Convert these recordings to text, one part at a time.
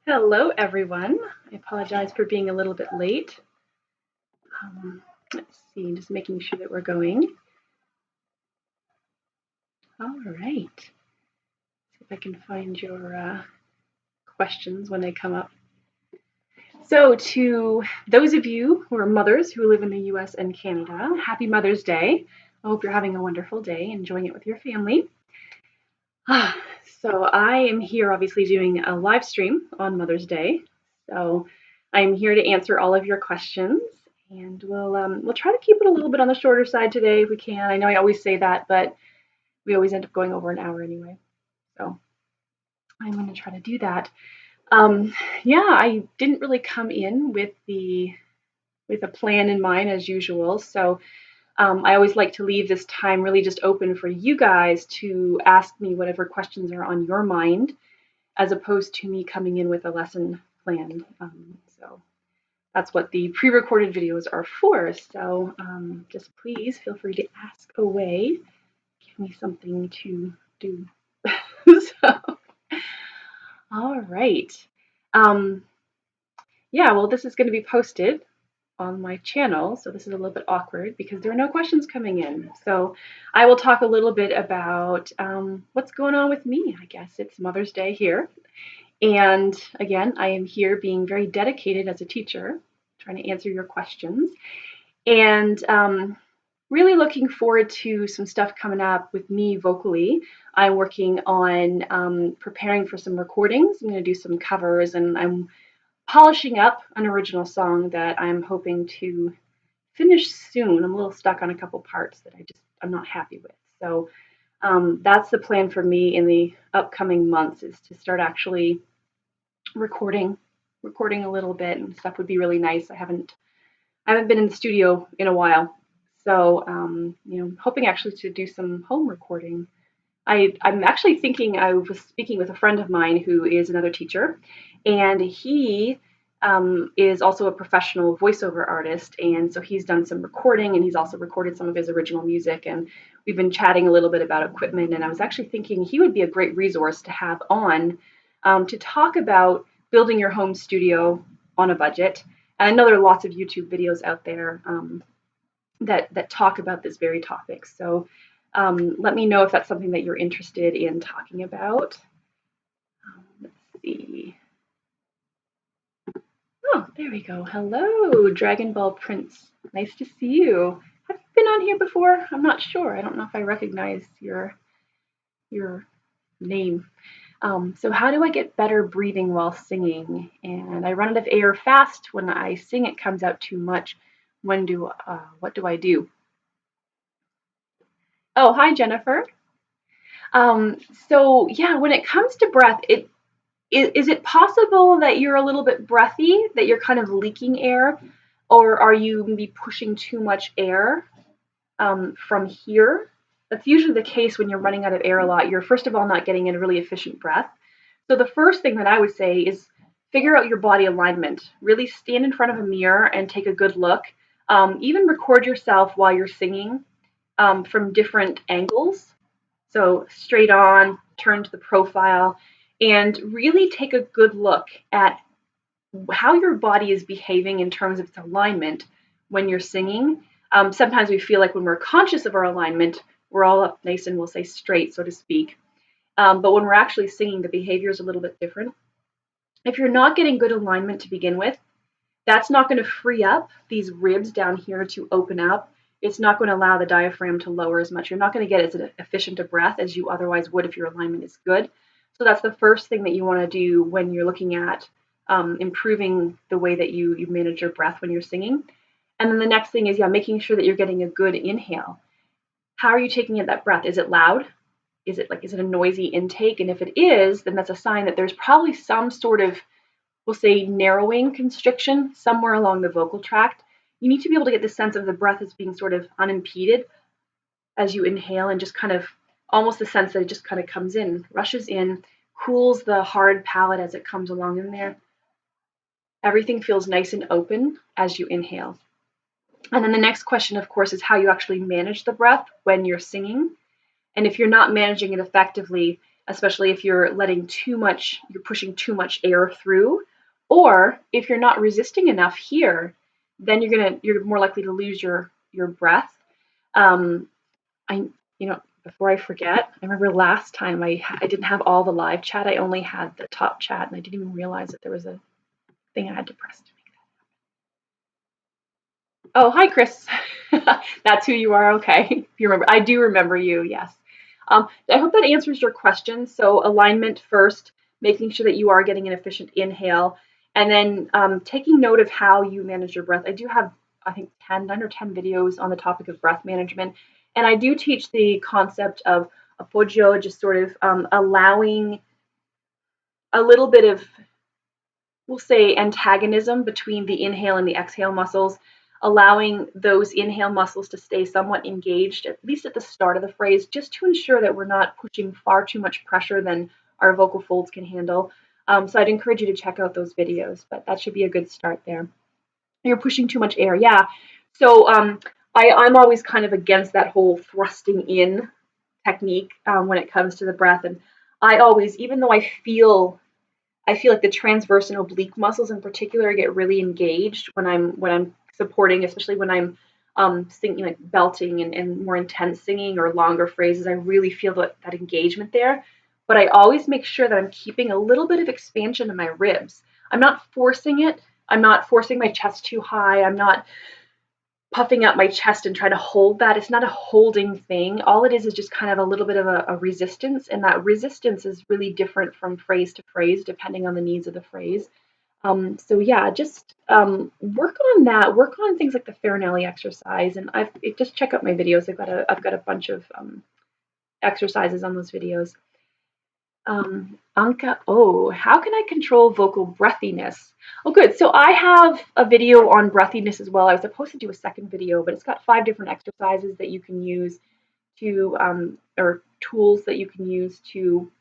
Hello, everyone. I apologize for being a little bit late. Let's see, just making sure that we're going. All right. See if I can find your questions when they come up. So, to those of you who are mothers who live in the US and Canada, happy Mother's Day. I hope you're having a wonderful day, enjoying it with your family. So, I am here obviously doing a live stream on Mother's Day. So, I'm here to answer all of your questions, and we'll try to keep it a little bit on the shorter side today if we can. I know I always say that, but we always end up going over an hour anyway. So I'm going to try to do that. Um, yeah, I didn't really come in with a plan in mind as usual. So I always like to leave this time really just open for you guys to ask me whatever questions are on your mind, as opposed to me coming in with a lesson planned. So that's what the pre-recorded videos are for. So just please feel free to ask away. Give me something to do. So, all right. Um, yeah, well, this is going to be posted on my channel, so this is a little bit awkward because there are no questions coming in. So I will talk a little bit about what's going on with me. I guess it's Mother's Day here. And again, I am here being very dedicated as a teacher, trying to answer your questions. And really looking forward to some stuff coming up with me vocally. I'm working on preparing for some recordings. I'm going to do some covers, and I'm polishing up an original song that I'm hoping to finish soon. I'm a little stuck on a couple parts that I'm not happy with. So that's the plan for me in the upcoming months, is to start actually recording a little bit, and stuff would be really nice. I haven't been in the studio in a while, so hoping actually to do some home recording. I'm actually thinking. I was speaking with a friend of mine who is another teacher, and he is also a professional voiceover artist, and so he's done some recording, and he's also recorded some of his original music, and we've been chatting a little bit about equipment, and I was actually thinking he would be a great resource to have on to talk about building your home studio on a budget. And I know there are lots of YouTube videos out there that talk about this very topic. So let me know if that's something that you're interested in talking about. Let's see. Oh, there we go. Hello, Dragon Ball Prince. Nice to see you. Have you been on here before? I'm not sure. I don't know if I recognize your name. So how do I get better breathing while singing? And I run out of air fast. When I sing, it comes out too much. What do I do? Oh, hi, Jennifer. Um, so yeah, when it comes to breath, is it possible that you're a little bit breathy, that you're kind of leaking air, or are you maybe pushing too much air from here? That's usually the case when you're running out of air a lot. You're first of all not getting in a really efficient breath. So the first thing that I would say is figure out your body alignment. Really stand in front of a mirror and take a good look. Even record yourself while you're singing from different angles. So straight on, turn to the profile, and really take a good look at how your body is behaving in terms of its alignment when you're singing. Sometimes we feel like when we're conscious of our alignment, we're all up nice and we'll say straight, so to speak. But when we're actually singing, the behavior is a little bit different. If you're not getting good alignment to begin with, that's not going to free up these ribs down here to open up. It's not going to allow the diaphragm to lower as much. You're not going to get as efficient a breath as you otherwise would if your alignment is good. So that's the first thing that you want to do when you're looking at improving the way that you manage your breath when you're singing. And then the next thing is, making sure that you're getting a good inhale. How are you taking in that breath? Is it loud? Is it a noisy intake? And if it is, then that's a sign that there's probably some sort of, we'll say, narrowing constriction somewhere along the vocal tract. You need to be able to get the sense of the breath as being sort of unimpeded as you inhale, and just kind of almost the sense that it just kind of comes in, rushes in, cools the hard palate as it comes along in there. Everything feels nice and open as you inhale. And then the next question, of course, is how you actually manage the breath when you're singing. And if you're not managing it effectively, especially if you're you're pushing too much air through, or if you're not resisting enough here, then you're more likely to lose your breath. Um, I, before I forget, I remember last time I didn't have all the live chat. I only had the top chat, and I didn't even realize that there was a thing I had to press to make that. Oh, hi, Chris. That's who you are. Okay, if you remember, I do remember you. Yes. I hope that answers your question. So alignment first, making sure that you are getting an efficient inhale, and then taking note of how you manage your breath. I do have, I think, 9 or 10 videos on the topic of breath management, and I do teach the concept of appoggio, just sort of allowing a little bit of, we'll say, antagonism between the inhale and the exhale muscles, allowing those inhale muscles to stay somewhat engaged, at least at the start of the phrase, just to ensure that we're not pushing far too much pressure than our vocal folds can handle. So I'd encourage you to check out those videos, but that should be a good start there. You're pushing too much air, yeah. So I'm always kind of against that whole thrusting in technique when it comes to the breath, and I always, even though I feel like the transverse and oblique muscles in particular get really engaged when I'm supporting, especially when I'm singing, like belting and more intense singing or longer phrases. I really feel that engagement there. But I always make sure that I'm keeping a little bit of expansion in my ribs. I'm not forcing it. I'm not forcing my chest too high. I'm not puffing up my chest and try to hold that. It's not a holding thing. All it is just kind of a little bit of a resistance, and that resistance is really different from phrase to phrase depending on the needs of the phrase. So yeah, just work on that. Work on things like the Farinelli exercise, and just check out my videos. I've got a bunch of exercises on those videos. Anka, oh, how can I control vocal breathiness? Oh, good. So I have a video on breathiness as well. I was supposed to do a second video, but it's got 5 different exercises that you can use to, or tools that you can use to,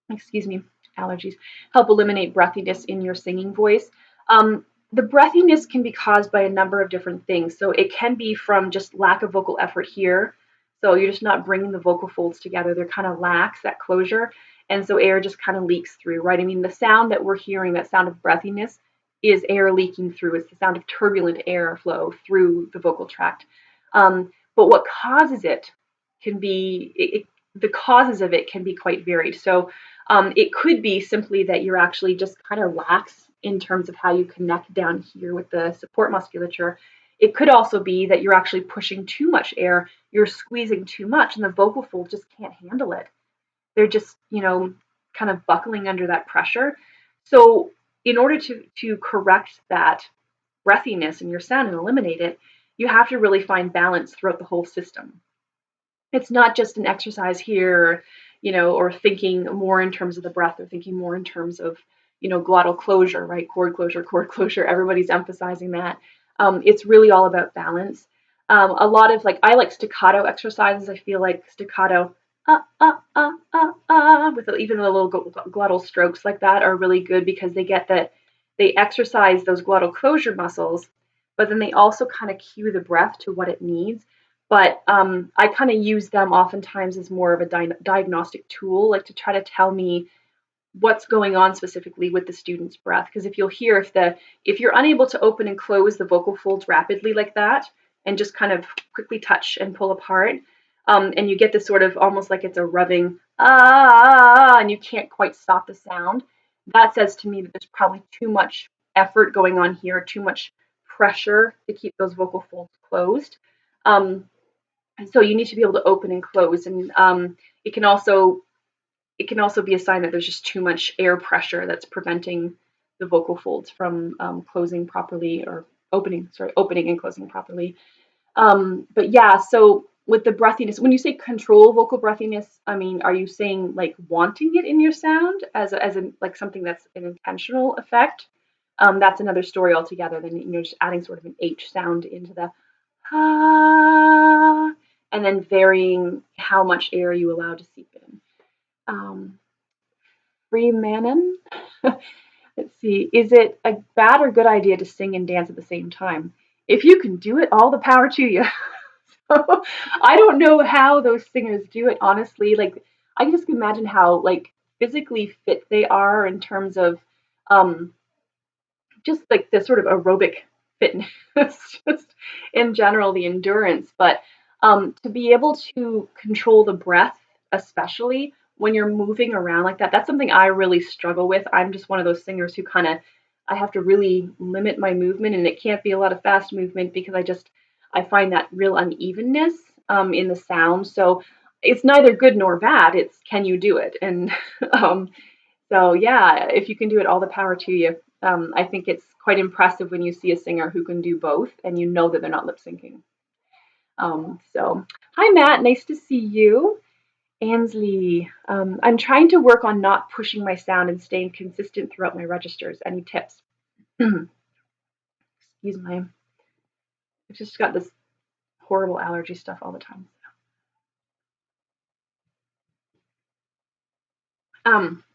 excuse me, allergies, help eliminate breathiness in your singing voice. The breathiness can be caused by a number of different things. So it can be from just lack of vocal effort here. So you're just not bringing the vocal folds together. They're kind of lax, that closure. And so air just kind of leaks through, right? I mean, the sound that we're hearing, that sound of breathiness, is air leaking through. It's the sound of turbulent air flow through the vocal tract. But what causes it can be, the causes of it can be quite varied. So it could be simply that you're actually just kind of lax in terms of how you connect down here with the support musculature. It could also be that you're actually pushing too much air, you're squeezing too much, and the vocal folds just can't handle it. They're just, kind of buckling under that pressure. So, in order to correct that breathiness in your sound and eliminate it, you have to really find balance throughout the whole system. It's not just an exercise here, or thinking more in terms of the breath or thinking more in terms of, glottal closure, right? Cord closure. Everybody's emphasizing that. It's really all about balance. A lot of I like staccato exercises. I feel like staccato, with even the little glottal strokes like that are really good because they exercise those glottal closure muscles, but then they also kind of cue the breath to what it needs. But I kind of use them oftentimes as more of a diagnostic tool, like to try to tell me what's going on specifically with the student's breath. Because if you'll hear, if you're unable to open and close the vocal folds rapidly like that, and just kind of quickly touch and pull apart, and you get this sort of almost like it's a rubbing and you can't quite stop the sound, that says to me that there's probably too much effort going on here, too much pressure to keep those vocal folds closed. And so you need to be able to open and close, and it can also be a sign that there's just too much air pressure that's preventing the vocal folds from closing properly, or opening and closing properly. But yeah, so with the breathiness, when you say control vocal breathiness, I mean, are you saying like wanting it in your sound as a like something that's an intentional effect? That's another story altogether. Then just adding sort of an H sound into the ah, and then varying how much air you allow to seep in. Freemanen, let's see, is it a bad or good idea to sing and dance at the same time? If you can do it, all the power to you. I don't know how those singers do it, honestly. Like, I just can imagine how like physically fit they are in terms of um, just like the sort of aerobic fitness, just in general, the endurance. But to be able to control the breath, especially when you're moving around like that, that's something I really struggle with. I'm just one of those singers who kind of, I have to really limit my movement, and it can't be a lot of fast movement because I find that real unevenness in the sound. So it's neither good nor bad. It's can you do it? And um, so yeah, if you can do it, all the power to you. I think it's quite impressive when you see a singer who can do both, and you know that they're not lip syncing. So hi Matt, nice to see you. Ansley, I'm trying to work on not pushing my sound and staying consistent throughout my registers. Any tips? Excuse my, I've just got this horrible allergy stuff all the time. Um,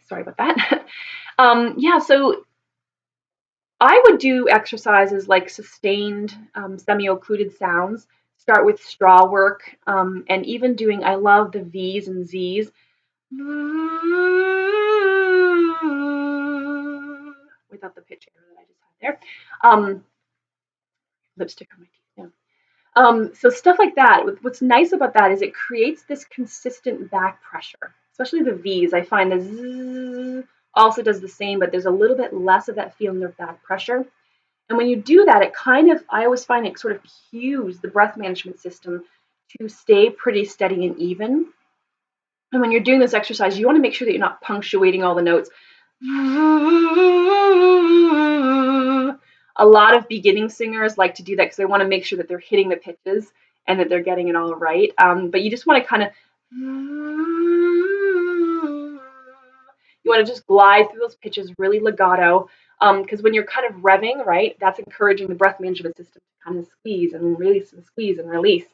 Sorry about that. Yeah, so I would do exercises like sustained semi-occluded sounds. Start with straw work, and even doing. I love the V's and Z's without the pitch error that I just had there. Lipstick on my teeth. Yeah. So stuff like that. What's nice about that is it creates this consistent back pressure, especially the V's. I find the zzz also does the same, but there's a little bit less of that feeling of back pressure. And when you do that, it kind of, I always find it sort of cues the breath management system to stay pretty steady and even. And when you're doing this exercise, you want to make sure that you're not punctuating all the notes. A lot of beginning singers like to do that because they want to make sure that they're hitting the pitches and that they're getting it all right. But you just want to kind of, you want to just glide through those pitches really legato. Because when you're kind of revving, right, that's encouraging the breath management system to kind of squeeze and release and squeeze and release.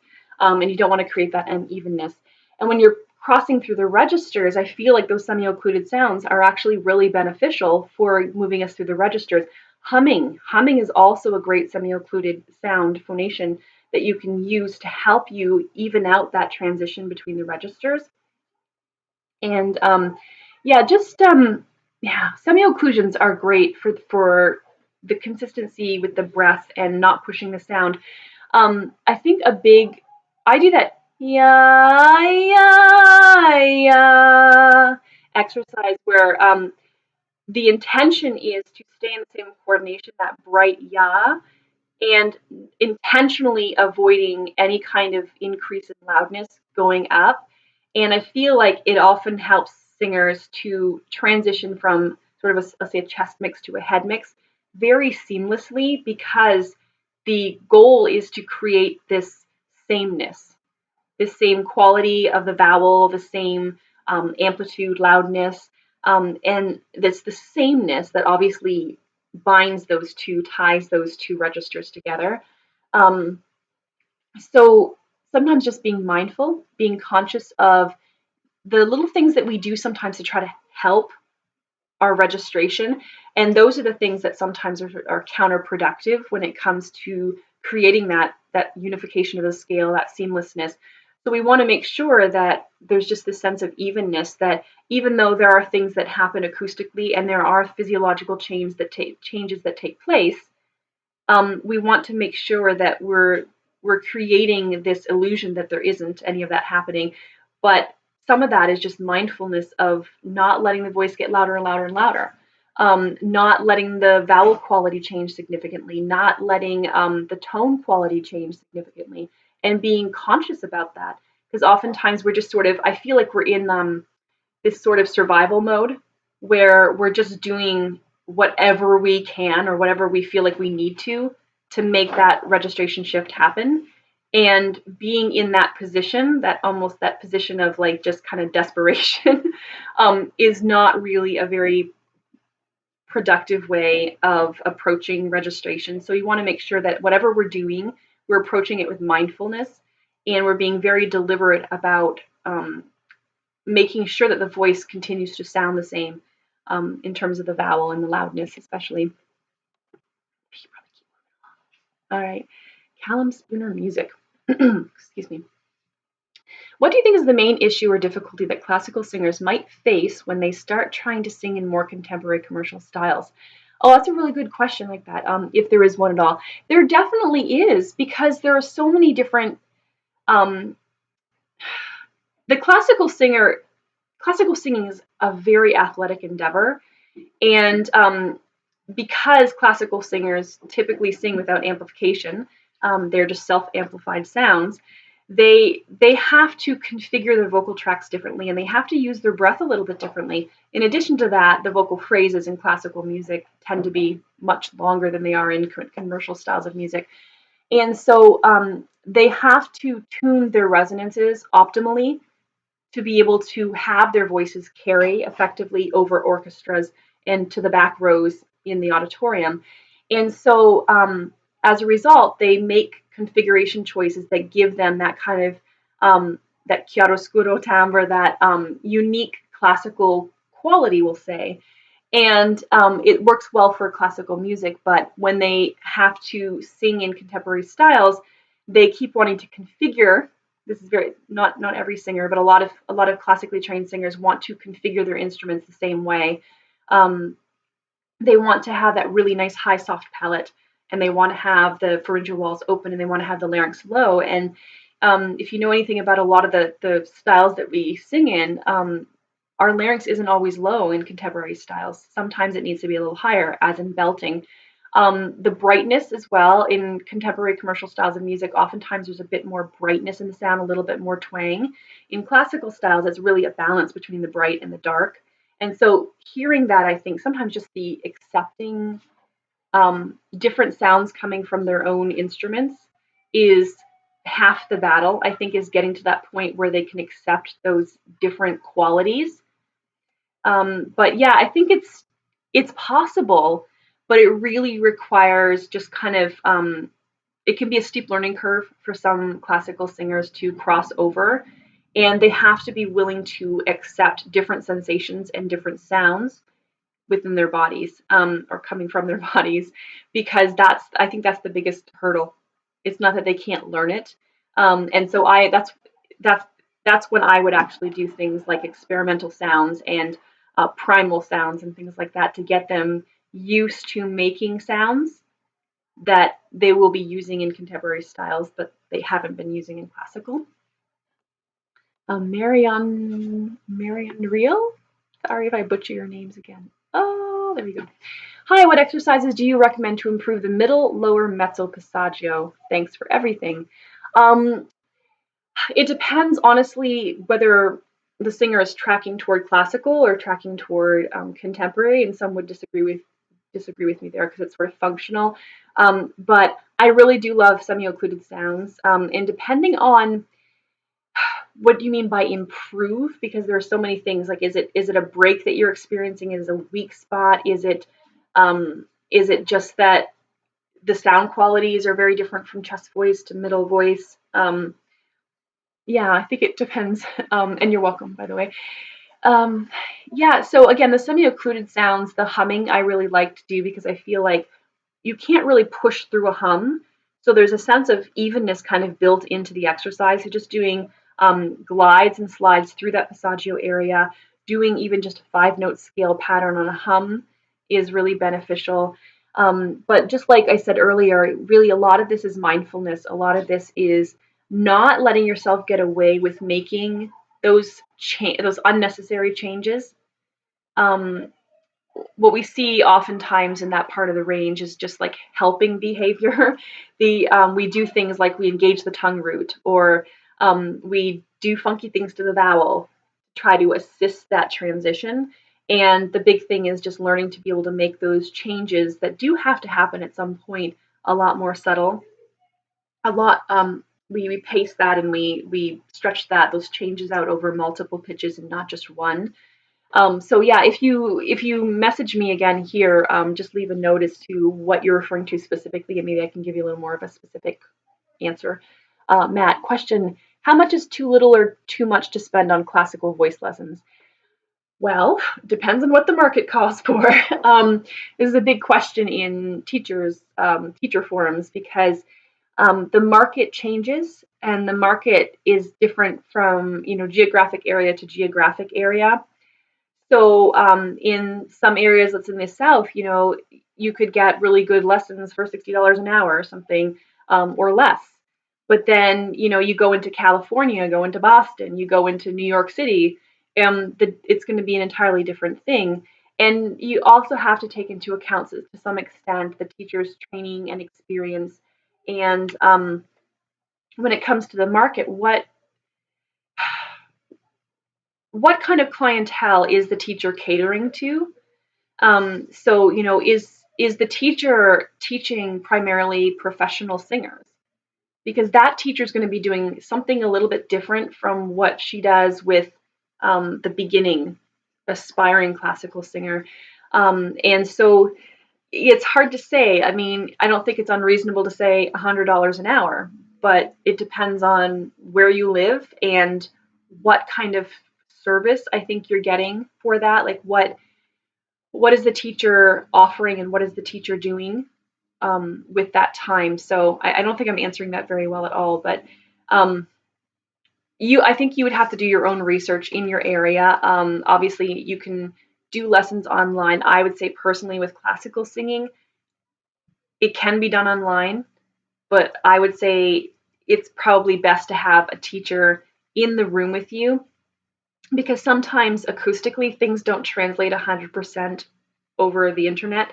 And you don't want to create that unevenness. And when you're crossing through the registers, I feel like those semi-occluded sounds are actually really beneficial for moving us through the registers. Humming is also a great semi-occluded sound phonation that you can use to help you even out that transition between the registers. And yeah, just yeah, semi-occlusions are great for the consistency with the breath and not pushing the sound. I think a big, I do that yeah exercise where the intention is to stay in the same coordination, that bright yeah, and intentionally avoiding any kind of increase in loudness going up. And I feel like it often helps singers to transition from sort of let's say a chest mix to a head mix very seamlessly because the goal is to create this sameness, the same quality of the vowel, the same amplitude, loudness, and it's the sameness that obviously binds those two, ties those two registers together. Um, so sometimes just being mindful, being conscious of the little things that we do sometimes to try to help our registration. And those are the things that sometimes are counterproductive when it comes to creating that unification of the scale, that seamlessness. So we want to make sure that there's just this sense of evenness that even though there are things that happen acoustically and there are physiological changes that take place, we want to make sure that we're creating this illusion that there isn't any of that happening. But some of that is just mindfulness of not letting the voice get louder and louder and louder, not letting the vowel quality change significantly, not letting the tone quality change significantly, and being conscious about that. Because oftentimes we're just sort of, I feel like we're in this sort of survival mode where we're just doing whatever we can or whatever we feel like we need to make that registration shift happen. And being in that position, that almost that position of like just kind of desperation, is not really a very productive way of approaching registration. So you want to make sure that whatever we're doing, we're approaching it with mindfulness and we're being very deliberate about making sure that the voice continues to sound the same in terms of the vowel and the loudness, especially. All right, Callum Spooner music. Excuse me. What do you think is the main issue or difficulty that classical singers might face when they start trying to sing in more contemporary commercial styles? Oh, that's a really good question, like that. If there is one at all, there definitely is, because there are so many different. Um, the classical singing is a very athletic endeavor, and because classical singers typically sing without amplification, they're just self-amplified sounds. They have to configure their vocal tracks differently, and they have to use their breath a little bit differently. In addition to that, the vocal phrases in classical music tend to be much longer than they are in commercial styles of music, and so they have to tune their resonances optimally to be able to have their voices carry effectively over orchestras and to the back rows in the auditorium. And so, as a result, they make configuration choices that give them that kind of that chiaroscuro timbre, that unique classical quality, we'll say. And it works well for classical music, but when they have to sing in contemporary styles, they keep wanting to configure. This is very not every singer, but a lot of classically trained singers want to configure their instruments the same way. Um, they want to have that really nice high soft palate, and they want to have the pharyngeal walls open, and they want to have the larynx low. And if you know anything about a lot of the styles that we sing in, our larynx isn't always low in contemporary styles. Sometimes it needs to be a little higher, as in belting. The brightness as well in contemporary commercial styles of music, oftentimes there's a bit more brightness in the sound, a little bit more twang. In classical styles, it's really a balance between the bright and the dark. And so hearing that, I think sometimes just the accepting different sounds coming from their own instruments is half the battle. I think is getting to that point where they can accept those different qualities. But yeah, I think it's possible, but it really requires just kind of it can be a steep learning curve for some classical singers to cross over, and they have to be willing to accept different sensations and different sounds within their bodies, or coming from their bodies, because I think that's the biggest hurdle. It's not that they can't learn it, and so I that's that's when I would actually do things like experimental sounds and primal sounds and things like that to get them used to making sounds that they will be using in contemporary styles, but they haven't been using in classical. Marianne Real. Sorry if I butcher your names again. Oh, there we go. Hi, what exercises do you recommend to improve the middle lower mezzo passaggio? Thanks for everything. Um, it depends, honestly, whether the singer is tracking toward classical or tracking toward contemporary, and some would disagree with me there because it's sort of functional. But I really do love semi-occluded sounds, and depending on what do you mean by improve, because there are so many things, like is it a break that you're experiencing, is it a weak spot, is it just that the sound qualities are very different from chest voice to middle voice? Yeah, I think it depends. And you're welcome, by the way. um, yeah, so again, the semi-occluded sounds, the humming, I really like to do because I feel like you can't really push through a hum. So there's a sense of evenness kind of built into the exercise. So just doing glides and slides through that passaggio area, doing even just a 5 note scale pattern on a hum is really beneficial. But just like I said earlier, really a lot of this is mindfulness. A lot of this is not letting yourself get away with making those unnecessary changes. Um, what we see oftentimes in that part of the range is just like helping behavior. We do things like we engage the tongue root, or we do funky things to the vowel, try to assist that transition. And the big thing is just learning to be able to make those changes that do have to happen at some point a lot more subtle. A lot we pace that, and we stretch those changes out over multiple pitches and not just one. So yeah, if you message me again here, just leave a note as to what you're referring to specifically, and maybe I can give you a little more of a specific answer. Matt, question: how much is too little or too much to spend on classical voice lessons? Well, depends on what the market calls for. This is a big question in teacher forums, because The market changes, and the market is different from geographic area to geographic area. So in some areas that's in the South, you could get really good lessons for $60 an hour or something, or less. But then, you go into California, go into Boston, you go into New York City, it's going to be an entirely different thing. And you also have to take into account, to some extent, the teacher's training and experience. And when it comes to the market, what kind of clientele is the teacher catering to? So, is the teacher teaching primarily professional singers? Because that teacher is going to be doing something a little bit different from what she does with the beginning, aspiring classical singer. And so it's hard to say. I mean, I don't think it's unreasonable to say $100 an hour, but it depends on where you live and what kind of service I think you're getting for that. Like what is the teacher offering and what is the teacher doing with that time? So I don't think I'm answering that very well at all, but um, I think you would have to do your own research in your area. Obviously, you can do lessons online. I would say personally with classical singing, it can be done online, but I would say it's probably best to have a teacher in the room with you because sometimes acoustically things don't translate 100% over the internet.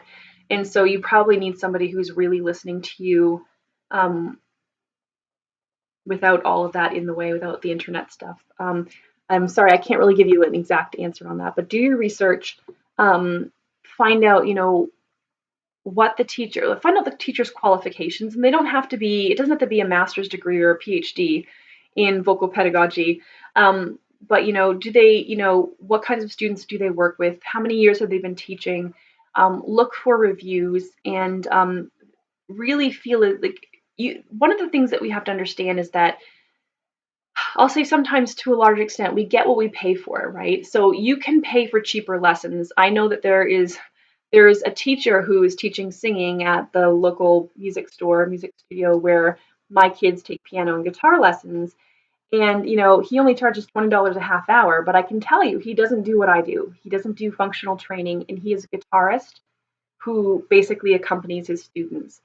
And so you probably need somebody who's really listening to you um, without all of that in the way, without the internet stuff. I'm sorry, I can't really give you an exact answer on that, but do your research. Find out, find out the teacher's qualifications, and they don't have to be, it doesn't have to be a master's degree or a PhD in vocal pedagogy. But, do they, what kinds of students do they work with? How many years have they been teaching? Look for reviews and really feel it like one of the things that we have to understand is that I'll say sometimes to a large extent, we get what we pay for, right? So you can pay for cheaper lessons. I know that there's a teacher who is teaching singing at the local music store, music studio where my kids take piano and guitar lessons. And he only charges $20 a half hour, but I can tell you he doesn't do what I do. He doesn't do functional training, and he is a guitarist who basically accompanies his students.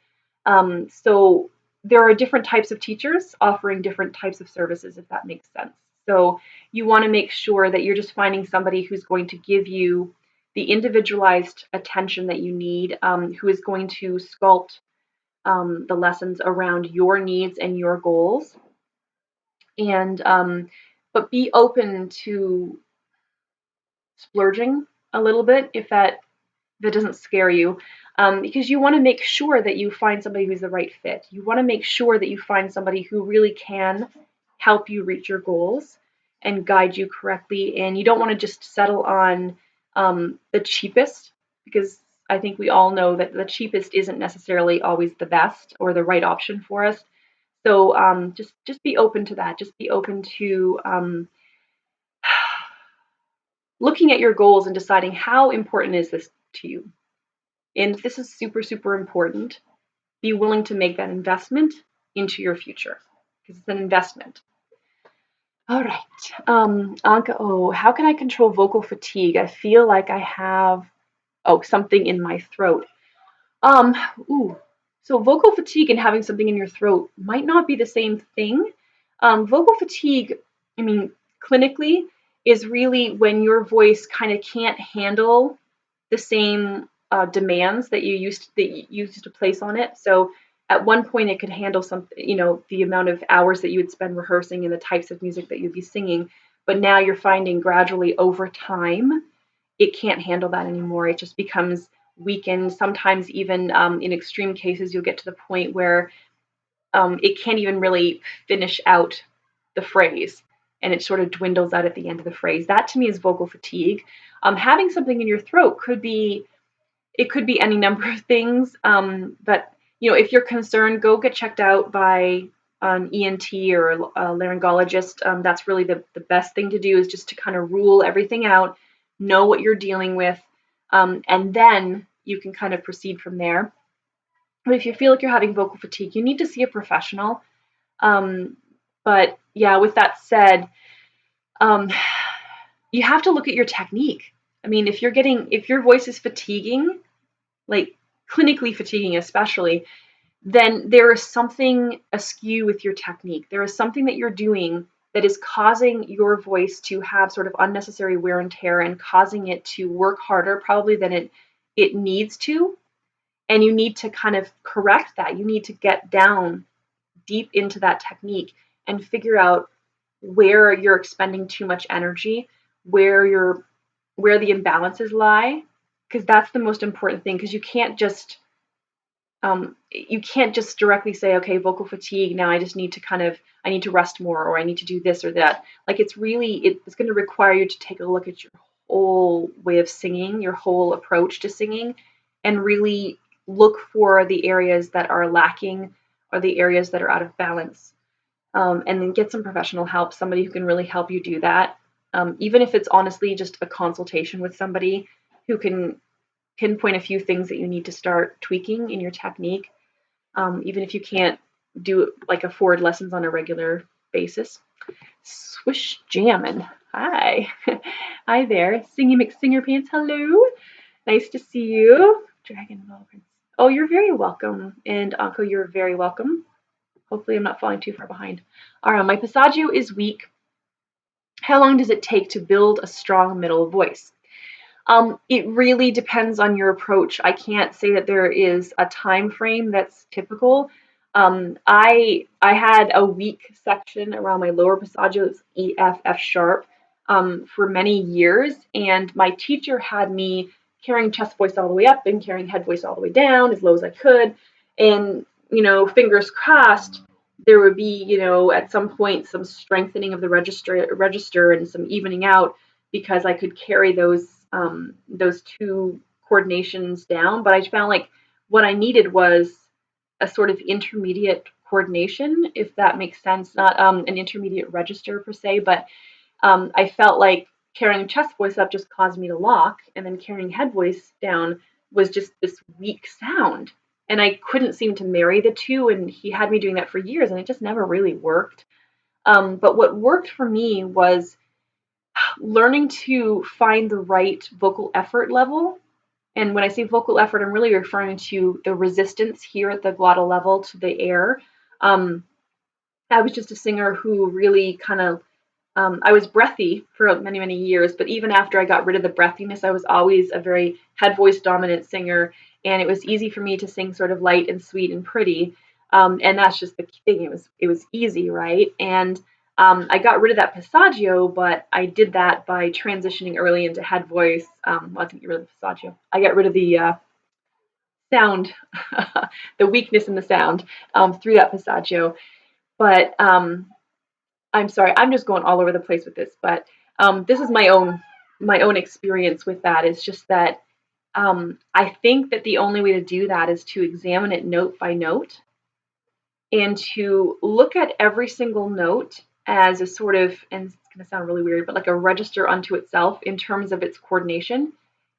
So there are different types of teachers offering different types of services, if that makes sense. So you want to make sure that you're just finding somebody who's going to give you the individualized attention that you need, who is going to sculpt the lessons around your needs and your goals. And but be open to splurging a little bit if that doesn't scare you, because you want to make sure that you find somebody who's the right fit. You want to make sure that you find somebody who really can help you reach your goals and guide you correctly. And you don't want to just settle on the cheapest, because I think we all know that the cheapest isn't necessarily always the best or the right option for us. So just be open to that. Just be open to looking at your goals and deciding how important is this to you. And this is super, super important. Be willing to make that investment into your future because it's an investment. All right. Anka, how can I control vocal fatigue? I feel like I have, something in my throat. Um, ooh. So vocal fatigue and having something in your throat might not be the same thing. Vocal fatigue, I mean, clinically, is really when your voice kind of can't handle the same demands that you used to place on it. So at one point, it could handle something, the amount of hours that you would spend rehearsing and the types of music that you'd be singing. But now you're finding gradually over time, it can't handle that anymore. It just becomes weakened. Sometimes even in extreme cases, you'll get to the point where it can't even really finish out the phrase, and it sort of dwindles out at the end of the phrase. That to me is vocal fatigue. Having something in your throat could be any number of things. But if you're concerned, go get checked out by an ENT or a laryngologist. That's really the best thing to do, is just to kind of rule everything out, know what you're dealing with, and then you can kind of proceed from there. But if you feel like you're having vocal fatigue, you need to see a professional. But yeah, with that said, um, you have to look at your technique. I mean, if your voice is fatiguing, like clinically fatiguing especially, then there is something askew with your technique. There is something that you're doing that is causing your voice to have sort of unnecessary wear and tear and causing it to work harder probably than it needs to. And you need to kind of correct that. You need to get down deep into that technique and figure out where you're expending too much energy, where the imbalances lie, because that's the most important thing. Because you can't just directly say, okay, vocal fatigue. Now I just need to I need to rest more, or I need to do this or that. Like it's going to require you to take a look at your whole way of singing, your whole approach to singing, and really look for the areas that are lacking or the areas that are out of balance. And then get some professional help, somebody who can really help you do that. Even if it's honestly just a consultation with somebody who can pinpoint a few things that you need to start tweaking in your technique, even if you can't do like afford lessons on a regular basis. Swish jammin'. Hi. Hi there. Singy McSinger Pants. Hello. Nice to see you. Dragon Ball Prince. Oh, you're very welcome. And Anko, you're very welcome. Hopefully I'm not falling too far behind. All right, my passaggio is weak. How long does it take to build a strong middle voice? It really depends on your approach. I can't say that there is a time frame that's typical. I had a weak section around my lower passaggio, it's E, F, F sharp, for many years, and my teacher had me carrying chest voice all the way up and carrying head voice all the way down as low as I could, and fingers crossed, there would be at some point some strengthening of the register and some evening out because I could carry those two coordinations down. But I found like what I needed was a sort of intermediate coordination, if that makes sense. Not an intermediate register per se, but I felt like carrying chest voice up just caused me to lock, and then carrying head voice down was just this weak sound. And I couldn't seem to marry the two, and he had me doing that for years, and it just never really worked. But what worked for me was learning to find the right vocal effort level. And when I say vocal effort, I'm really referring to the resistance here at the glottal level to the air. Um, I was just a singer who really kind of, I was breathy for many, many years, but even after I got rid of the breathiness, I was always a very head voice dominant singer. And it was easy for me to sing sort of light and sweet and pretty. And that's just the thing. It was easy, right? And I got rid of that passaggio, but I did that by transitioning early into head voice. Well, I didn't get rid of the passaggio. I got rid of the sound, the weakness in the sound through that passaggio. But I'm sorry, I'm just going all over the place with this. But this is my own experience with that. Is just that I think that the only way to do that is to examine it note by note and to look at every single note as a sort of, and it's going to sound really weird, but like a register unto itself in terms of its coordination,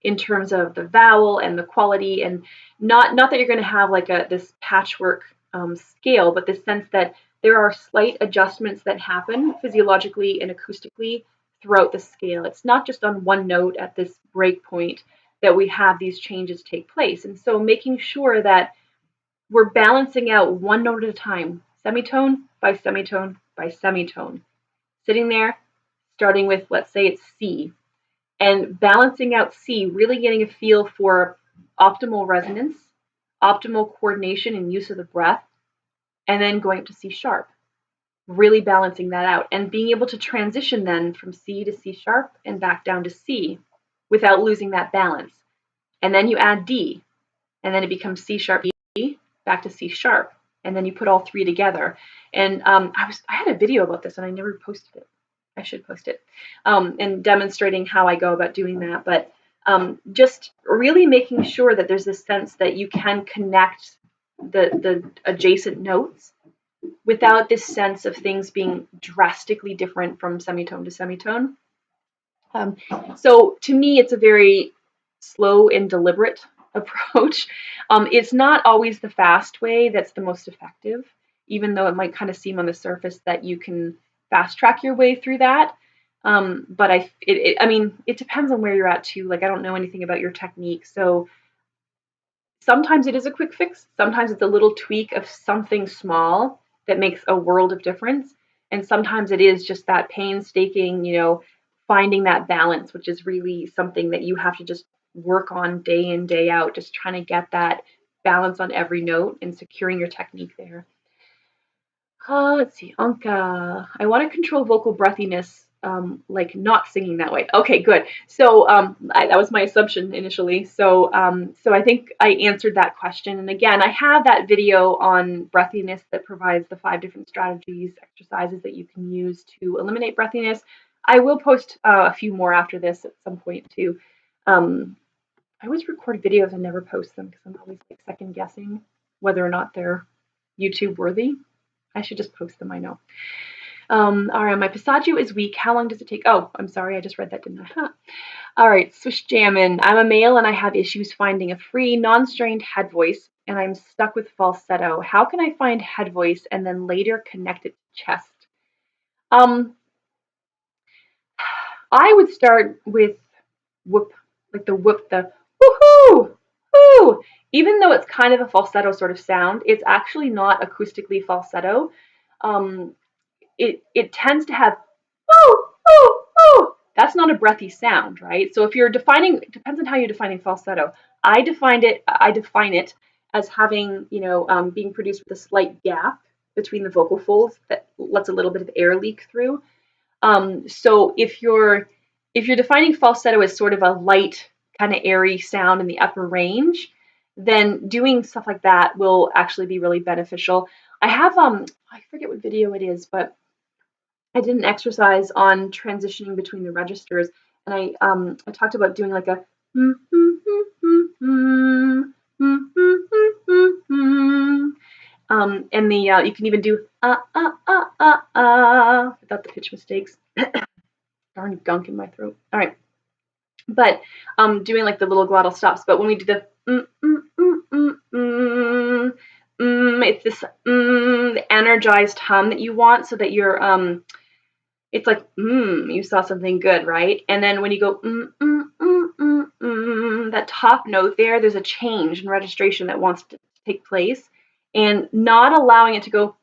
in terms of the vowel and the quality, and not that you're going to have like this patchwork scale, but the sense that there are slight adjustments that happen physiologically and acoustically throughout the scale. It's not just on one note at this break point that we have these changes take place. And so making sure that we're balancing out one note at a time, semitone by semitone by semitone. Sitting there, starting with, let's say it's C, and balancing out C, really getting a feel for optimal resonance, optimal coordination and use of the breath, and then going up to C sharp, really balancing that out and being able to transition then from C to C sharp and back down to C without losing that balance. And then you add D, and then it becomes C sharp E, back to C sharp, and then you put all three together. And I had a video about this and I never posted it. I should post it, and demonstrating how I go about doing that. But just really making sure that there's this sense that you can connect the adjacent notes without this sense of things being drastically different from semitone to semitone. So to me, it's a very slow and deliberate approach. It's not always the fast way that's the most effective, even though it might kind of seem on the surface that you can fast track your way through that. But I mean, it depends on where you're at too. Like, I don't know anything about your technique, so sometimes it is a quick fix. Sometimes it's a little tweak of something small that makes a world of difference. And sometimes it is just that painstaking, finding that balance, which is really something that you have to just work on day in, day out, just trying to get that balance on every note and securing your technique there. Let's see, Anka. I want to control vocal breathiness, like not singing that way. Okay, good. So that was my assumption initially. So I think I answered that question. And again, I have that video on breathiness that provides the 5 different strategies, exercises that you can use to eliminate breathiness. I will post a few more after this at some point too. I always record videos and never post them because I'm always like second guessing whether or not they're YouTube worthy. I should just post them, I know. All right, my passaggio is weak. How long does it take? Oh, I'm sorry, I just read that, didn't I? Huh. All right, swish jammin'. I'm a male and I have issues finding a free, non-strained head voice, and I'm stuck with falsetto. How can I find head voice and then later connect it to chest? I would start with whoop, like the whoop, the woohoo, whoo. Even though it's kind of a falsetto sort of sound, it's actually not acoustically falsetto. Um, it tends to have woo, woo, woo. That's not a breathy sound, right? So if you're defining, it depends on how you're defining falsetto. I define it as having, being produced with a slight gap between the vocal folds that lets a little bit of air leak through. So if you're defining falsetto as sort of a light, kind of airy sound in the upper range, then doing stuff like that will actually be really beneficial. I have I forget what video it is, but I did an exercise on transitioning between the registers, and I talked about doing like a and the you can even do without the pitch mistakes. Darn gunk in my throat. All right, but doing like the little glottal stops. But when we do the it's this the energized hum that you want, so that you're it's like you saw something good, right? And then when you go that top note there's a change in registration that wants to take place, and not allowing it to go